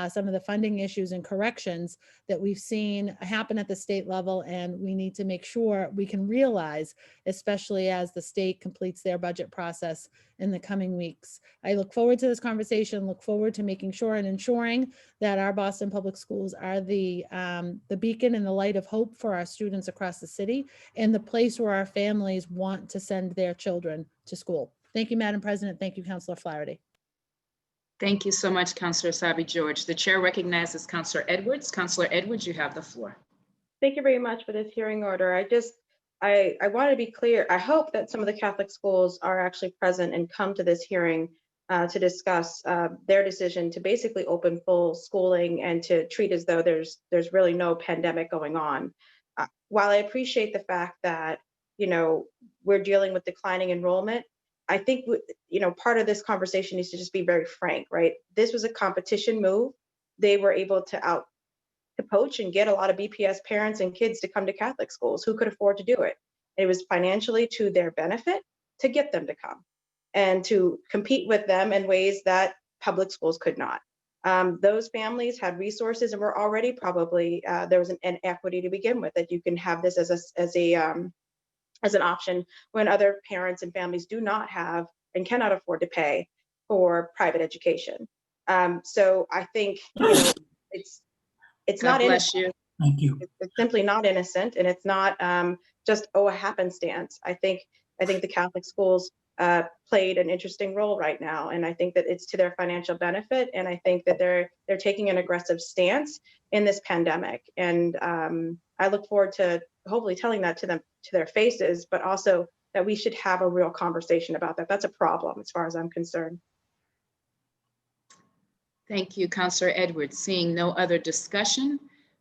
some of the funding issues and corrections that we've seen happen at the state level. And we need to make sure we can realize, especially as the state completes their budget process in the coming weeks. I look forward to this conversation, look forward to making sure and ensuring that our Boston Public Schools are the beacon and the light of hope for our students across the city and the place where our families want to send their children to school. Thank you, Madam President. Thank you, Councilor Flaherty. Thank you so much, Councilor Sabi George. The chair recognizes Councilor Edwards. Councilor Edwards, you have the floor. Thank you very much for this hearing order. I want to be clear. I hope that some of the Catholic schools are actually present and come to this hearing to discuss their decision to basically open full schooling and to treat as though there's really no pandemic going on. While I appreciate the fact that, you know, we're dealing with declining enrollment, I think, you know, part of this conversation needs to just be very frank, right? This was a competition move. They were able to poach and get a lot of BPS parents and kids to come to Catholic schools who could afford to do it. It was financially to their benefit to get them to come and to compete with them in ways that public schools could not. Those families had resources and were already probably, there was an equity to begin with, that you can have this as an option when other parents and families do not have and cannot afford to pay for private education. So I think, you know, it's God not bless innocent. you. Thank you. It's simply not innocent, and it's not just a happenstance. I think the Catholic schools played an interesting role right now, and I think that it's to their financial benefit, and I think that they're taking an aggressive stance in this pandemic, and I look forward to hopefully telling that to them, to their faces, but also that we should have a real conversation about that. That's a problem as far as I'm concerned. Thank you, Councilor Edwards. Seeing no other discussion,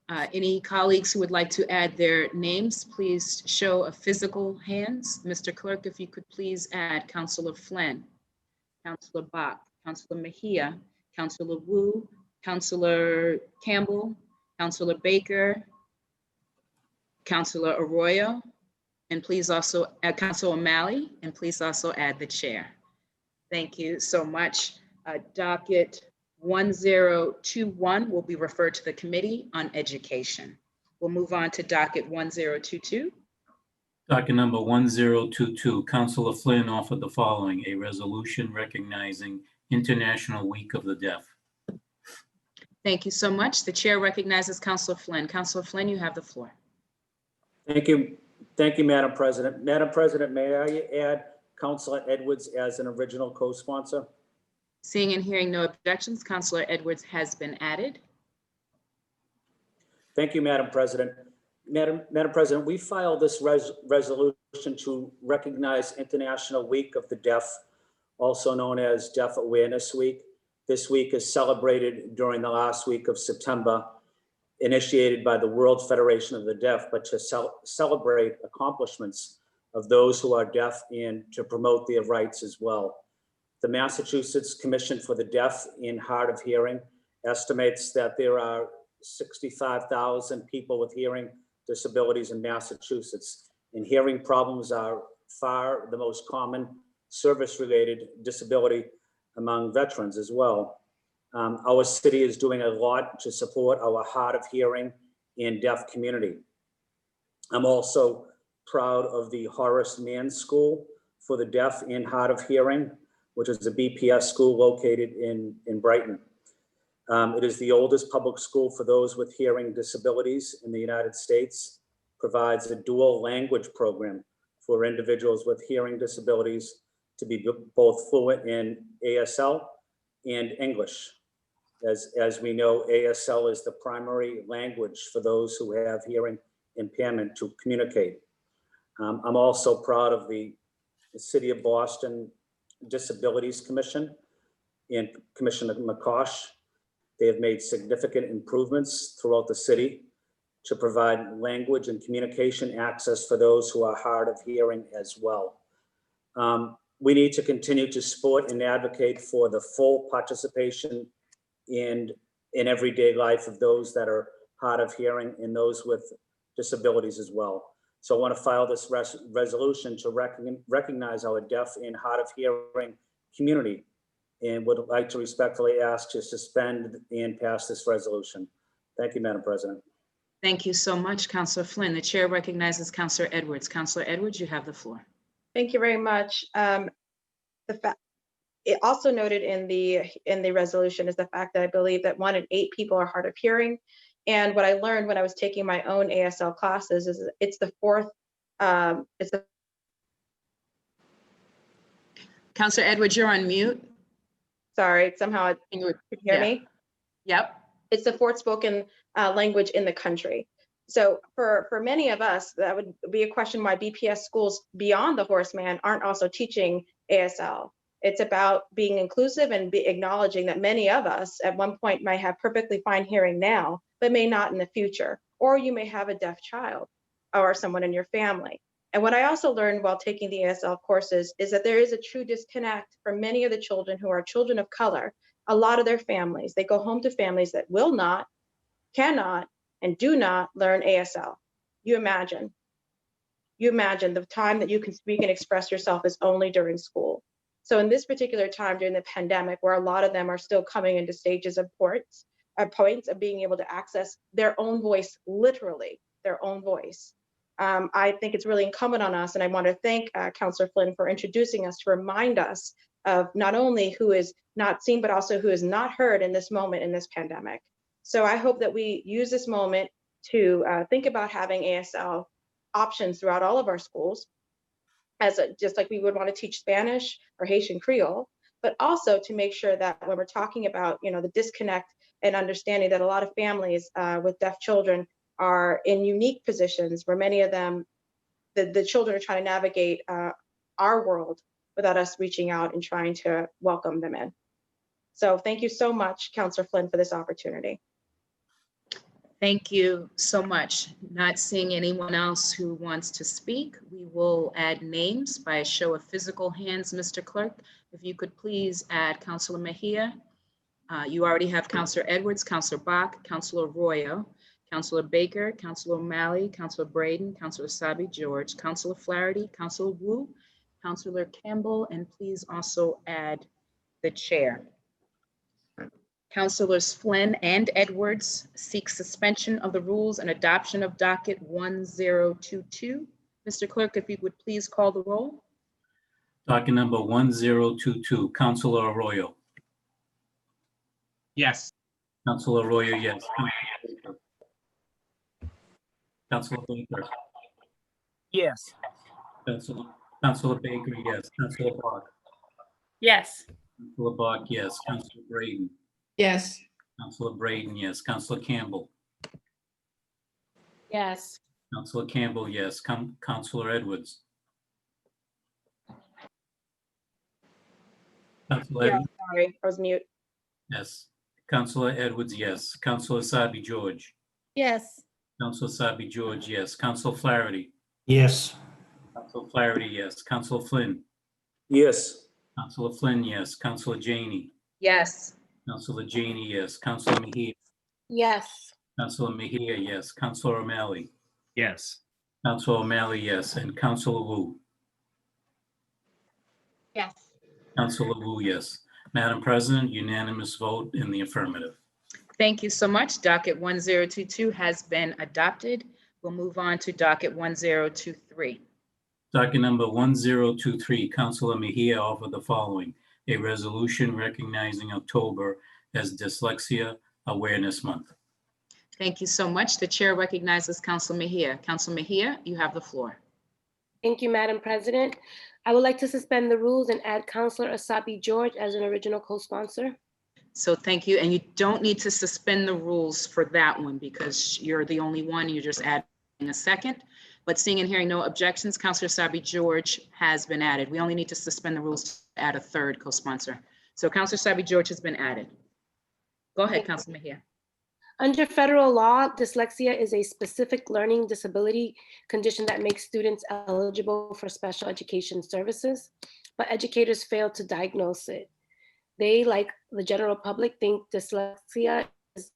any colleagues who would like to add their names, please show a physical hands. Mr. Clerk, if you could please add Councilor Flynn, Councilor Bach, Councilor Mejia, Councilor Wu, Councilor Campbell, Councilor Baker, Councilor Arroyo, and please also add Councilor O'Malley, and please also add the chair. Thank you so much. Docket 1021 will be referred to the Committee on Education. We'll move on to docket 1022. Docket number 1022, Councilor Flynn offered the following: a resolution recognizing International Week of the Deaf. Thank you so much. The chair recognizes Councilor Flynn. Councilor Flynn, you have the floor. Thank you. Thank you, Madam President. Madam President, may I add Councilor Edwards as an original co-sponsor? Seeing and hearing no objections, Councilor Edwards has been added. Thank you, Madam President. Madam President, we filed this resolution to recognize International Week of the Deaf, also known as Deaf Awareness Week. This week is celebrated during the last week of September, initiated by the World Federation of the Deaf, but to celebrate accomplishments of those who are deaf and to promote their rights as well. The Massachusetts Commission for the Deaf and Hard of Hearing estimates that there are 65,000 people with hearing disabilities in Massachusetts, and hearing problems are far the most common service-related disability among veterans as well. Our city is doing a lot to support our hard of hearing and deaf community. I'm also proud of the Horace Mann School for the Deaf and Hard of Hearing, which is a BPS school located in Brighton. It is the oldest public school for those with hearing disabilities in the United States, provides a dual language program for individuals with hearing disabilities to be both fluent in ASL and English. As we know, ASL is the primary language for those who have hearing impairment to communicate. I'm also proud of the City of Boston Disabilities Commission and Commissioner McCosh. They have made significant improvements throughout the city to provide language and communication access for those who are hard of hearing as well. we need to continue to support and advocate for the full participation in everyday life of those that are hard of hearing and those with disabilities as well. So I want to file this resolution to recognize our deaf and hard of hearing community, and would like to respectfully ask to suspend and pass this resolution. Thank you, Madam President. Thank you so much, Councillor Flynn. The chair recognizes Councillor Edwards. Councillor Edwards, you have the floor. Thank you very much. It also noted in the resolution is the fact that I believe that 1 in 8 people are hard of hearing. And what I learned when I was taking my own ASL classes is it's the fourth, Councillor Edwards, you're on mute. Sorry, somehow you could hear me? Yep. It's the fourth spoken language in the country. So for many of us, that would be a question why BPS schools beyond the Horseman aren't also teaching ASL. It's about being inclusive and acknowledging that many of us at one point might have perfectly fine hearing now, but may not in the future. Or you may have a deaf child or someone in your family. And what I also learned while taking the ASL courses is that there is a true disconnect for many of the children who are children of color. A lot of their families, they go home to families that will not, cannot, and do not learn ASL. You imagine the time that you can speak and express yourself is only during school. So in this particular time during the pandemic, where a lot of them are still coming into stages of points of being able to access their own voice, literally their own voice. I think it's really incumbent on us, and I want to thank Councillor Flynn for introducing us to remind us of not only who is not seen, but also who is not heard in this moment in this pandemic. So I hope that we use this moment to think about having ASL options throughout all of our schools, just like we would want to teach Spanish or Haitian Creole, but also to make sure that when we're talking about, the disconnect and understanding that a lot of families with deaf children are in unique positions where many of them, the children are trying to navigate our world without us reaching out and trying to welcome them in. So thank you so much, Councillor Flynn, for this opportunity. Thank you so much. Not seeing anyone else who wants to speak, we will add names by a show of physical hands. Mr. Clerk, if you could please add Councillor Mejia. You already have Councillor Edwards, Councillor Bach, Councillor Arroyo, Councillor Baker, Councillor O'Malley, Councillor Braden, Councillor Asabi George, Councillor Flaherty, Councillor Wu, Councillor Campbell, and please also add the chair. Councillors Flynn and Edwards seek suspension of the rules and adoption of docket 1022. Mr. Clerk, if you would please call the roll. Docket number 1022, Councilor Arroyo. Yes. Councilor Arroyo, yes. Councilor Baker. Yes. Councilor Baker, yes. Councilor Bach. Yes. Councilor Bach, yes. Councilor Braden. Yes. Councilor Braden, yes. Councilor Campbell. Yes. Councilor Campbell, yes. Councilor Edwards. Councilor Yeah, Edwards, sorry, I was mute. yes. Councilor Edwards, yes. Councilor Asabi George. Yes. Councilor Asabi George, yes. Councilor Flaherty. Yes. Councilor Flaherty, yes. Councilor Flynn. Yes. Councilor Flynn, yes. Councilor Janey. Yes. Councilor Janey, yes. Councilor Mejia. Yes. Councilor Mejia, yes. Councilor O'Malley. Yes. Councilor O'Malley, yes. And Councilor Wu. Yes. Councilor Wu, yes. Madam President, unanimous vote in the affirmative. Thank you so much. Docket 1022 has been adopted. We'll move on to docket 1023. Docket number 1023, Councilor Mejia offered the following: a resolution recognizing October as Dyslexia Awareness Month. Thank you so much. The chair recognizes Councilor Mejia. Councilor Mejia, you have the floor. Thank you, Madam President. I would like to suspend the rules and add Councillor Asabi George as an original co-sponsor. So thank you. And you don't need to suspend the rules for that one because you're the only one. You're just adding a second. But seeing and hearing no objections, Councillor Asabi George has been added. We only need to suspend the rules to add a third co-sponsor. So Councillor Asabi George has been added. Go ahead, Councilor Mejia. Under federal law, dyslexia is a specific learning disability condition that makes students eligible for special education services, but educators fail to diagnose it. They, like the general public, think dyslexia is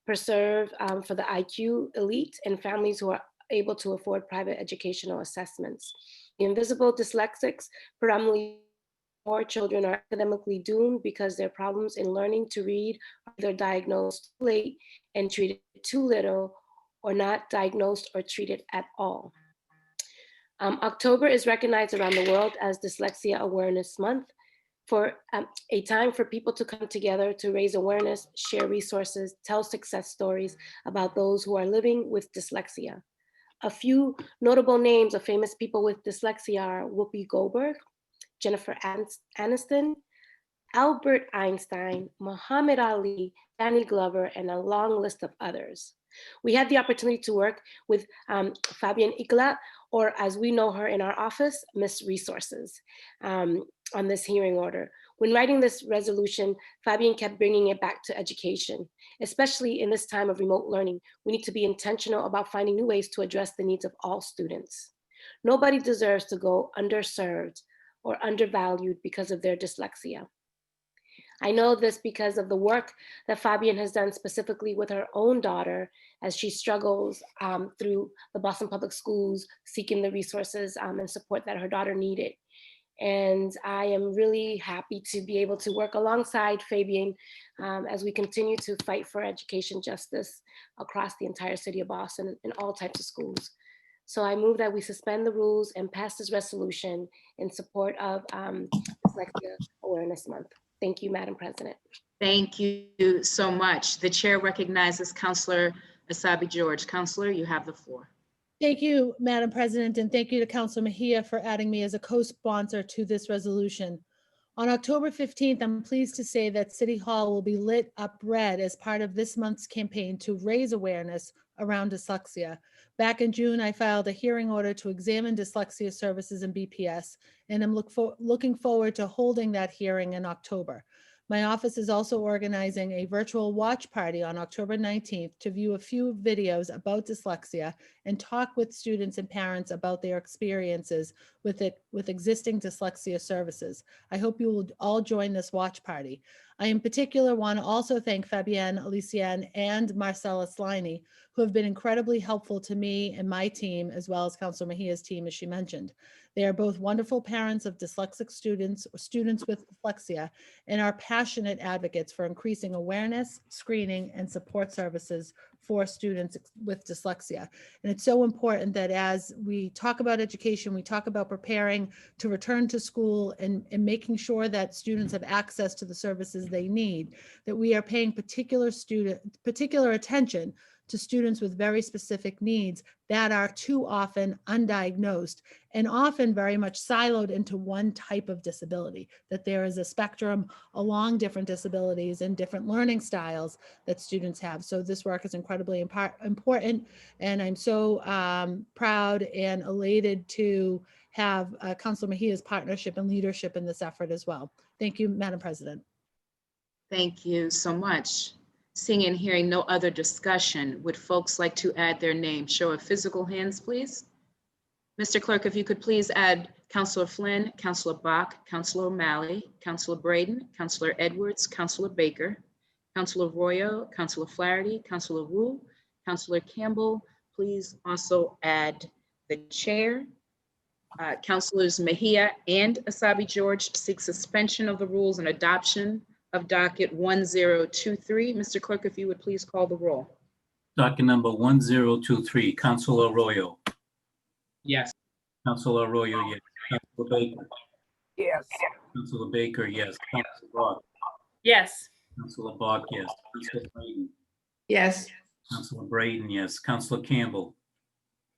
preserved for the IQ elite and families who are able to afford private educational assessments. The invisible dyslexics, predominantly poor children, are academically doomed because their problems in learning to read are either diagnosed too late and treated too little, or not diagnosed or treated at all. October is recognized around the world as Dyslexia Awareness Month, for a time for people to come together to raise awareness, share resources, tell success stories about those who are living with dyslexia. A few notable names of famous people with dyslexia are Whoopi Goldberg, Jennifer Aniston, Albert Einstein, Muhammad Ali, Danny Glover, and a long list of others. We had the opportunity to work with Fabienne Ikla, or as we know her in our office, Miss Resources, on this hearing order. When writing this resolution, Fabienne kept bringing it back to education, especially in this time of remote learning. We need to be intentional about finding new ways to address the needs of all students. Nobody deserves to go underserved or undervalued because of their dyslexia. I know this because of the work that Fabienne has done specifically with her own daughter as she struggles through the Boston Public Schools, seeking the resources and support that her daughter needed. And I am really happy to be able to work alongside Fabienne as we continue to fight for education justice across the entire city of Boston in all types of schools. So I move that we suspend the rules and pass this resolution in support of Dyslexia Awareness Month. Thank you, Madam President. Thank you so much. The chair recognizes Councillor Asabi George. Councillor, you have the floor. Thank you, Madam President, and thank you to Councilor Mejia for adding me as a co-sponsor to this resolution. On October 15th, I'm pleased to say that City Hall will be lit up red as part of this month's campaign to raise awareness around dyslexia. Back in June, I filed a hearing order to examine dyslexia services in BPS, and I'm looking forward to holding that hearing in October. My office is also organizing a virtual watch party on October 19th to view a few videos about dyslexia and talk with students and parents about their experiences with existing dyslexia services. I hope you will all join this watch party. I in particular want to also thank Fabienne Alician and Marcella Sliney, who have been incredibly helpful to me and my team, as well as Councilor Mejia's team, as she mentioned. They are both wonderful parents of dyslexic students or students with dyslexia, and are passionate advocates for increasing awareness, screening, and support services for students with dyslexia. And it's so important that as we talk about education, we talk about preparing to return to school and making sure that students have access to the services they need, that we are paying particular attention to students with very specific needs that are too often undiagnosed and often very much siloed into one type of disability, that there is a spectrum along different disabilities and different learning styles that students have. So this work is incredibly important, and I'm so proud and elated to have Councilor Mejia's partnership and leadership in this effort as well. Thank you, Madam President. Thank you so much. Seeing and hearing no other discussion, would folks like to add their name? Show of physical hands, please. Mr. Clerk, if you could please add Councilor Flynn, Councilor Bach, Councilor O'Malley, Councilor Braden, Councilor Edwards, Councilor Baker, Councilor Royo, Councilor Flaherty, Councilor Wu, Councilor Campbell. Please also add the chair. Councilors Mejia and Asabi George seek suspension of the rules and adoption of docket 1023. Mr. Clerk, if you would please call the roll. Docket number 1023, Councilor Arroyo. Yes. Councilor Arroyo, yes. Councilor Baker. Yes. Councilor Baker, yes. Councilor Bach. Yes. Councilor Bach, yes. Councilor Braden. Yes. Councilor Braden, yes. Councilor Campbell.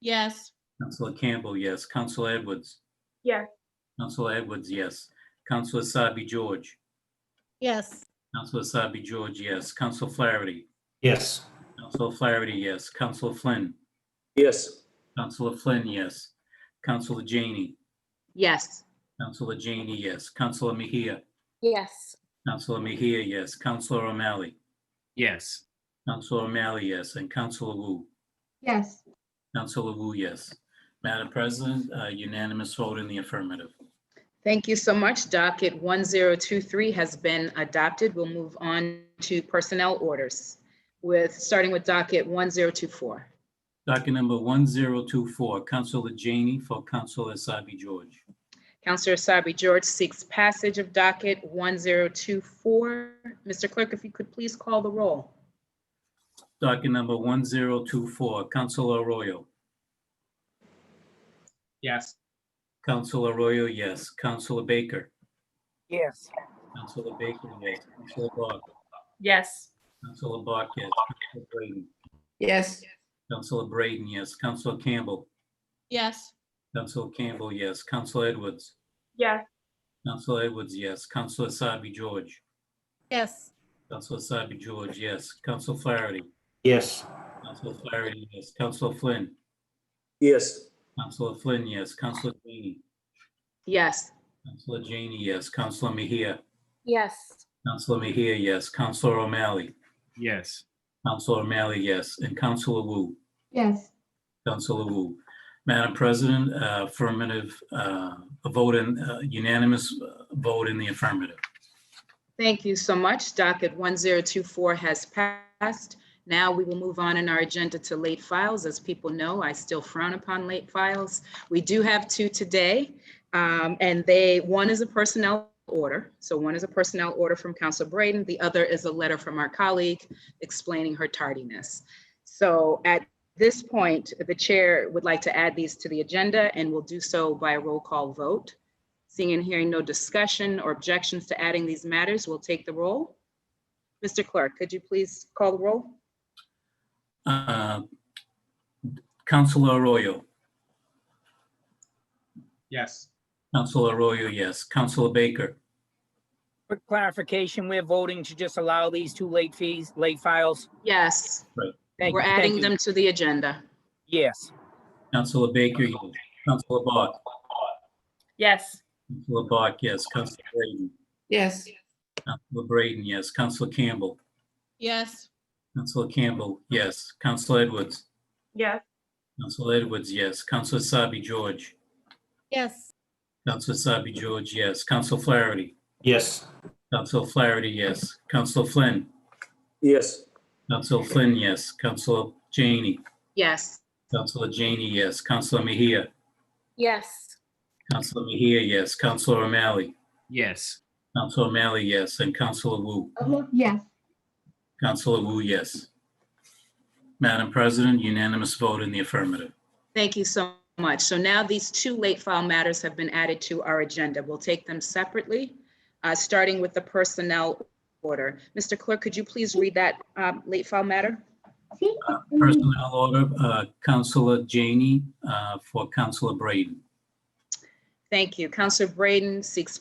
Yes. Councilor Campbell, yes. Councilor Edwards. Yes. Councilor Edwards, yes. Councilor Asabi George. Yes. Councilor Asabi George, yes. Councilor Flaherty. Yes. Councilor Flaherty, yes. Councilor Flynn. Yes. Councilor Flynn, yes. Councilor Janey. Yes. Councilor Janey, yes. Councilor Mejia. Yes. Councilor Mejia, yes. Councilor O'Malley. Yes. Counselor O'Malley, yes, and Counselor Wu. Yes. Counselor Wu, yes. Madam President, unanimous vote in the affirmative. Thank you so much. Docket 1023 has been adopted. We'll move on to personnel orders starting with docket 1024. Docket number 1024, Counselor Janey for Counselor Asabi George. Counselor Asabi George seeks passage of docket 1024. Mr. Clerk, if you could please call the roll. Docket number 1024, Counselor Arroyo. Yes. Counselor Arroyo, yes. Counselor Baker. Yes. Counselor Baker, yes. Counselor Bach. Yes. Counselor Bach, yes. Counselor Braden. Yes. Counselor Braden, yes. Counselor Campbell. Yes. Counselor Campbell, yes. Counselor Edwards. Yes. Counselor Edwards, yes. Counselor Asabi George. Yes. Counselor Asabi George, yes. Counselor Flaherty. Yes. Counselor Flaherty, yes. Counselor Flynn. Yes. Counselor Flynn, yes. Counselor Janey. Yes. Counselor Janey, yes. Counselor Mejia. Yes. Counselor Mejia, yes. Counselor O'Malley. Yes. Counselor O'Malley, yes. And Counselor Wu. Yes. Counselor Wu. Madam President, affirmative, unanimous vote in the affirmative. Thank you so much. Docket 1024 has passed. Now we will move on in our agenda to late files. As people know, I still frown upon late files. We do have two today, and one is a personnel order. So one is a personnel order from Councilor Braden. The other is a letter from our colleague explaining her tardiness. So at this point, the chair would like to add these to the agenda, and will do so by a roll call vote. Seeing and hearing no discussion or objections to adding these matters, we'll take the roll. Mr. Clerk, could you please call the roll? Counselor Arroyo. Yes. Counselor Arroyo, yes. Counselor Baker. Quick clarification, we're voting to just allow these two late files? Yes. Right. Thank We're you, thank adding you. them to the agenda. Yes. Counselor Baker, yes. Counselor Bach. Yes. Counselor Bach, yes. Counselor Braden. Yes. Counselor Braden, yes. Counselor Campbell. Yes. Counselor Campbell, yes. Counselor Edwards. Yes. Counselor Edwards, yes. Counselor Asabi George. Yes. Counselor Asabi George, yes. Counselor Flaherty. Yes. Counselor Flaherty, yes. Counselor Flynn. Yes. Counselor Flynn, yes. Counselor Janey. Yes. Counselor Janey, yes. Counselor Mejia. Yes. Counselor Mejia, yes. Counselor O'Malley. Yes. Counselor O'Malley, yes. And Counselor Wu. Yes. Counselor Wu, yes. Madam President, unanimous vote in the affirmative. Thank you so much. So now these two late file matters have been added to our agenda. We'll take them separately, starting with the personnel order. Mr. Clerk, could you please read that late file matter? Personnel order, Counselor Janey for Counselor Braden. Thank you. Counselor Braden seeks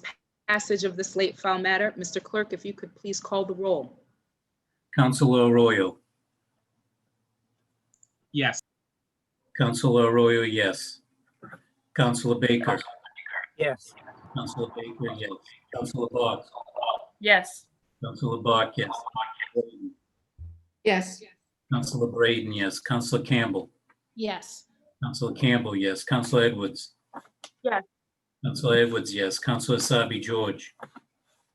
passage of this late file matter. Mr. Clerk, if you could please call the roll. Counselor Arroyo. Yes. Counselor Arroyo, yes. Counselor Baker. Yes. Counselor Baker, yes. Counselor Bach. Yes. Counselor Bach, yes. Yes. Counselor Braden, yes. Counselor Campbell. Yes. Counselor Campbell, yes. Counselor Edwards. Yes. Counselor Edwards, yes. Counselor Asabi George.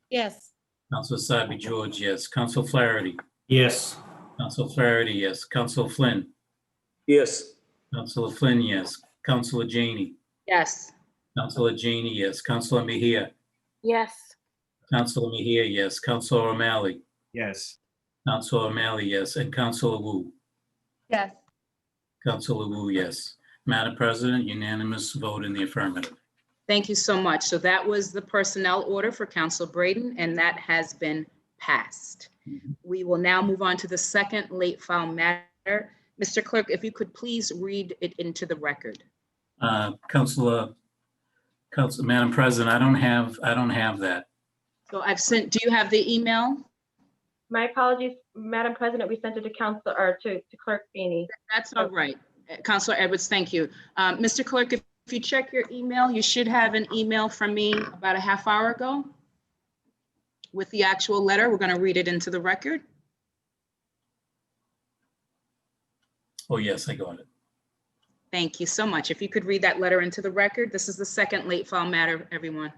Yes. Counselor Asabi George, yes. Counselor Flaherty. Yes. Counselor Flaherty, yes. Counselor Flynn. Yes. Counselor Flynn, yes. Counselor Janey. Yes. Counselor Janey, yes. Counselor Mejia. Yes. Counselor Mejia, yes. Counselor O'Malley. Yes. Counselor O'Malley, yes. And Counselor Wu. Yes. Counselor Wu, yes. Madam President, unanimous vote in the affirmative. Thank you so much. So that was the personnel order for Counselor Braden, and that has been passed. We will now move on to the second late file matter. Mr. Clerk, if you could please read it into the record. Madam President, I don't have that. So I've sent, do you have the email? My apologies, Madam President, we sent it to Council or to Clerk Feeney. That's all right. Counselor Edwards, thank you. Mr. Clerk, if you check your email, you should have an email from me about a half hour ago with the actual letter. We're going to read it into the record. Oh, yes, I got it. Thank you so much. If you could read that letter into the record. This is the second late file matter, everyone.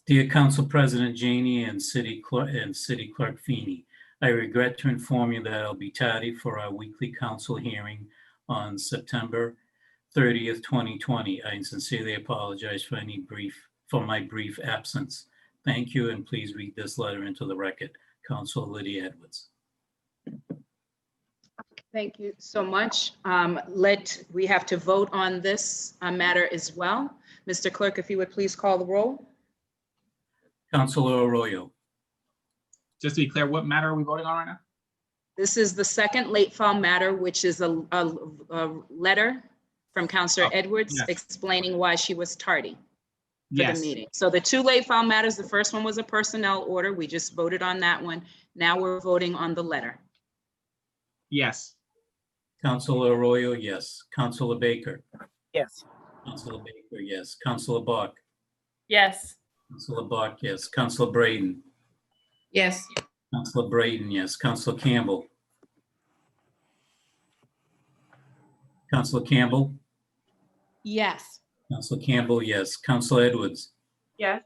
Dear Council President Janey and City Clerk Feeney, I regret to inform you that I'll be tardy for our weekly council hearing on September 30th, 2020. I sincerely apologize for my brief absence. Thank you, and please read this letter into the record. Council Lydia Edwards. Thank you so much. We have to vote on this matter as well. Mr. Clerk, if you would please call the roll. Councilor Arroyo. Just to be clear, what matter are we voting on right now? This is the second late file matter, which is a letter from Councilor Edwards yes. explaining why she was tardy for Yes. the meeting. So the two late file matters, the first one was a personnel order. We just voted on that one. Now we're voting on the letter. Yes. Councilor Arroyo, yes. Councilor Baker. Yes. Councilor Baker, yes. Councilor Bach. Yes. Councilor Bach, yes. Councilor Braden. Yes. Councilor Braden, yes. Councilor Campbell. Councilor Campbell. Yes. Councilor Campbell, yes. Councilor Edwards. Yes.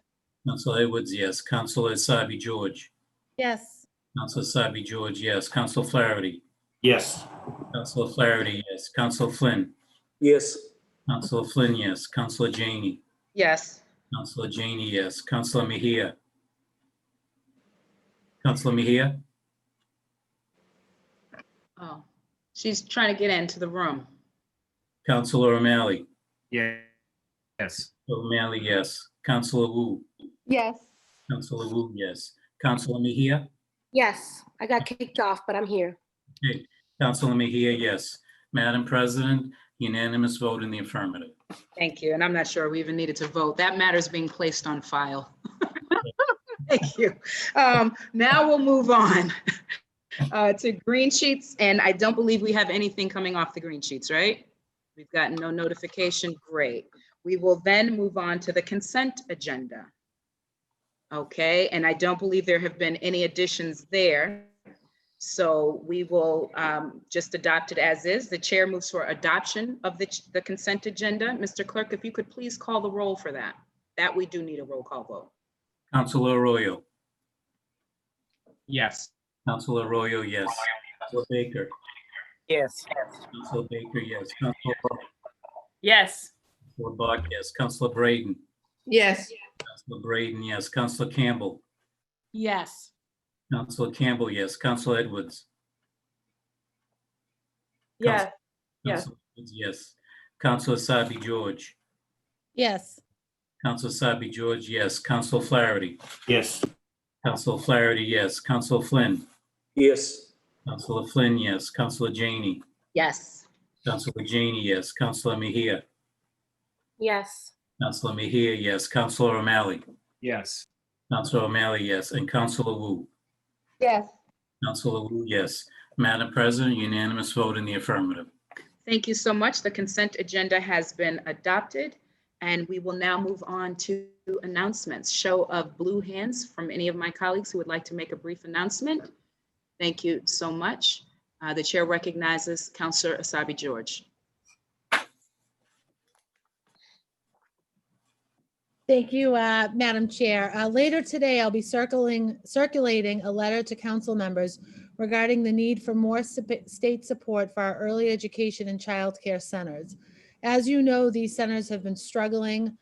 Councilor Edwards, yes. Councilor Asabi George. Yes. Councilor Asabi George, yes. Councilor Flaherty. Yes. Councilor Flaherty, yes. Councilor Flynn. Yes. Councilor Flynn, yes. Councilor Janey. Yes. Councilor Janey, yes. Councilor Mejia. Councilor Mejia. Oh, she's trying to get into the room. Councilor O'Malley. Yeah. Yes. O'Malley, yes. Councilor Wu. Yes. Councilor Wu, yes. Councilor Mejia. Yes, I got kicked off, but I'm here. Okay. Councilor Mejia, yes. Madam President, unanimous vote in the affirmative. Thank you. And I'm not sure we even needed to vote. That matter is being placed on file. Thank you. Now we'll move on to green sheets. And I don't believe we have anything coming off the green sheets, right? We've gotten no notification. Great. We will then move on to the consent agenda. Okay, and I don't believe there have been any additions there. So we will just adopt it as is. The chair moves for adoption of the consent agenda. Mr. Clerk, if you could please call the roll for that. That we do need a roll call vote. Councilor Arroyo. Yes. Councilor Arroyo, yes. Councilor Baker. Yes. Councilor Baker, yes. Councilor Bach. Yes. Councilor Bach, yes. Councilor Braden. Yes. Councilor Braden, yes. Councilor Campbell. Yes. Councilor Campbell, yes. Councilor Edwards. Yes. Yes. Councilor Edwards, yes. Councilor Asabi George. Yes. Councilor Asabi George, yes. Councilor Flaherty. Yes. Councilor Flaherty, yes. Councilor Flynn. Yes. Councilor Flynn, yes. Councilor Janey. Yes. Councilor Janey, yes. Councilor Mejia. Yes. Councilor Mejia, yes. Councilor O'Malley. Yes. Councilor O'Malley, yes. And Councilor Wu. Yes. Councilor Wu, yes. Madam President, unanimous vote in the affirmative. Thank you so much. The consent agenda has been adopted. And we will now move on to announcements. Show of blue hands from any of my colleagues who would like to make a brief announcement. Thank you so much. The chair recognizes Councilor Asabi George. Thank you, Madam Chair. Later today, I'll be circulating a letter to council members regarding the need for more state support for our early education and childcare centers. As you know, these centers have been struggling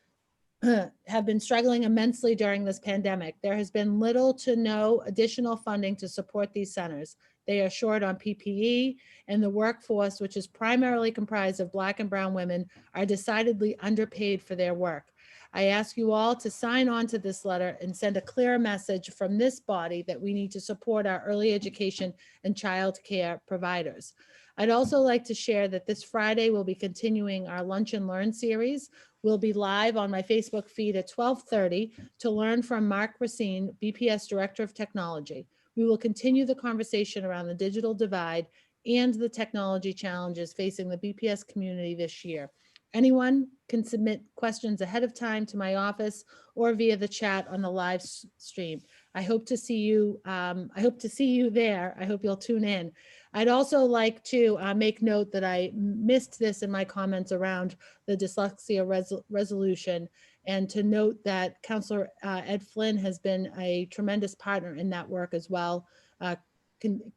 immensely during this pandemic. There has been little to no additional funding to support these centers. They are short on PPE, and the workforce, which is primarily comprised of Black and Brown women, are decidedly underpaid for their work. I ask you all to sign on to this letter and send a clear message from this body that we need to support our early education and child care providers. I'd also like to share that this Friday we'll be continuing our Lunch and Learn series. We'll be live on my Facebook feed at 12:30 to learn from Mark Racine, BPS Director of Technology. We will continue the conversation around the digital divide and the technology challenges facing the BPS community this year. Anyone can submit questions ahead of time to my office or via the chat on the live stream. I hope to see you. I hope to see you there. I hope you'll tune in. I'd also like to make note that I missed this in my comments around the dyslexia resolution, and to note that Councillor Ed Flynn has been a tremendous partner in that work as well,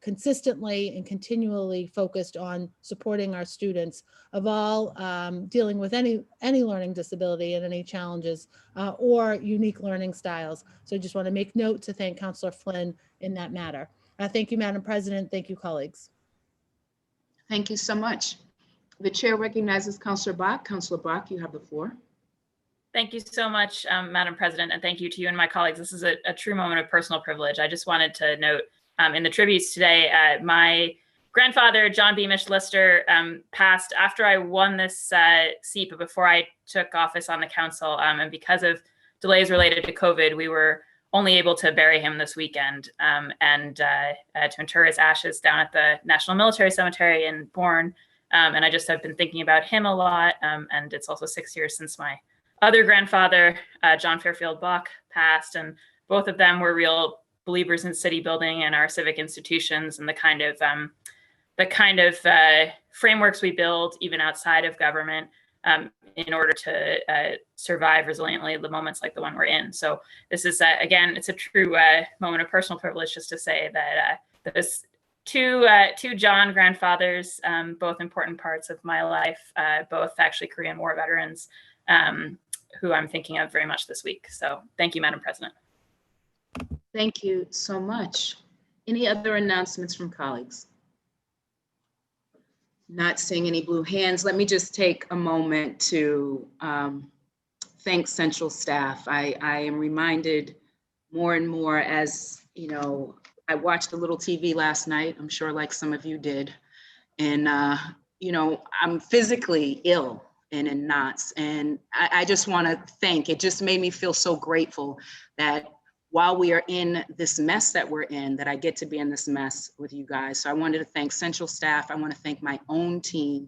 consistently and continually focused on supporting our students of all dealing with any learning disability and any challenges or unique learning styles. So I just want to make note to thank Councillor Flynn in that matter. Thank you, Madam President. Thank you, colleagues. Thank you so much. The chair recognizes Councillor Bach. Councillor Bach, you have the floor. Thank you so much, Madam President, and thank you to you and my colleagues. This is a true moment of personal privilege. I just wanted to note in the tributes today, my grandfather, John Beamish Lister, passed after I won this seat, but before I took office on the council. And because of delays related to COVID, we were only able to bury him this weekend and to inter his ashes down at the National Military Cemetery in Bourne. And I just have been thinking about him a lot. And it's also 6 years since my other grandfather, John Fairfield Bach, passed. And both of them were real believers in city building and our civic institutions and the kind of frameworks we build even outside of government in order to survive resiliently the moments like the one we're in. So this is, again, it's a true moment of personal privilege just to say that those two John grandfathers, both important parts of my life, both actually Korean War veterans, who I'm thinking of very much this week. So thank you, Madam President. Thank you so much. Any other announcements from colleagues? Not seeing any blue hands. Let me just take a moment to thank Central staff. I am reminded more and more as, you know, I watched a little TV last night, I'm sure like some of you did. And, you know, I'm physically ill and in knots. And I just want to thank, it just made me feel so grateful that while we are in this mess that we're in, that I get to be in this mess with you guys. So I wanted to thank Central staff. I want to thank my own team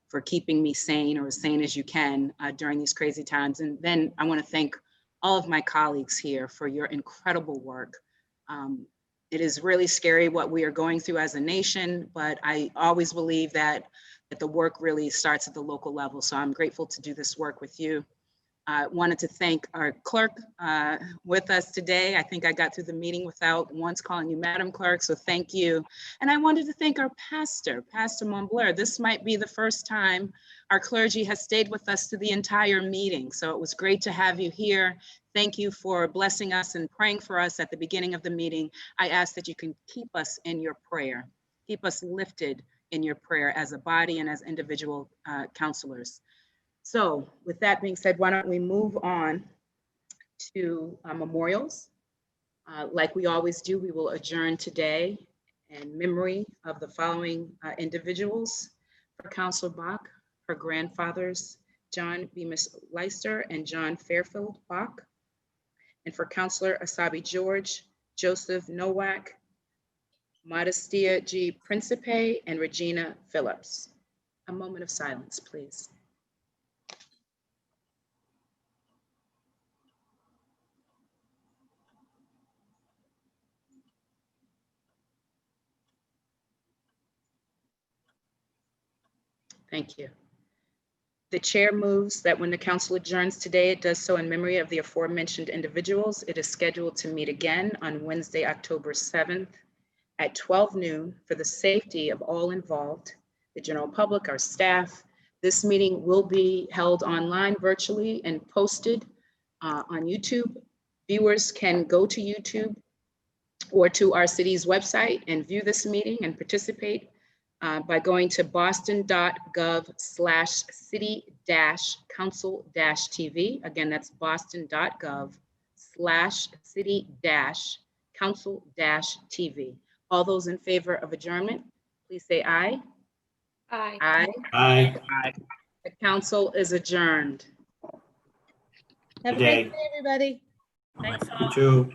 for keeping me sane, or as sane as you can during these crazy times. And then I want to thank all of my colleagues here for your incredible work. It is really scary what we are going through as a nation, but I always believe that the work really starts at the local level. So I'm grateful to do this work with you. I wanted to thank our clerk with us today. I think I got through the meeting without once calling you Madam Clerk, so thank you. And I wanted to thank our pastor, Pastor Montblair. This might be the first time our clergy has stayed with us through the entire meeting. So it was great to have you here. Thank you for blessing us and praying for us at the beginning of the meeting. I ask that you can keep us in your prayer. Keep us lifted in your prayer as a body and as individual counselors. So with that being said, why don't we move on to memorials. Like we always do, we will adjourn today in memory of the following individuals. For Councilor Bach, her grandfathers, John Beamish Lister and John Fairfield Bach. And for Councilor Asabi George, Joseph Nowak, Modestia G. Principe, and Regina Phillips. A moment of silence, please. Thank you. The chair moves that when the council adjourns today, it does so in memory of the aforementioned individuals. It is scheduled to meet again on Wednesday, October 7th at 12 noon for the safety of all involved, the general public, our staff. This meeting will be held online virtually and posted on YouTube. Viewers can go to YouTube or to our city's website and view this meeting and participate by going to boston.gov/city-council-TV. Again, that's boston.gov/city-council-TV. All those in favor of adjournment, please say aye. Aye. Aye. Aye. Aye. The council is adjourned. Have a Good day. great day, everybody. Thanks all. You too.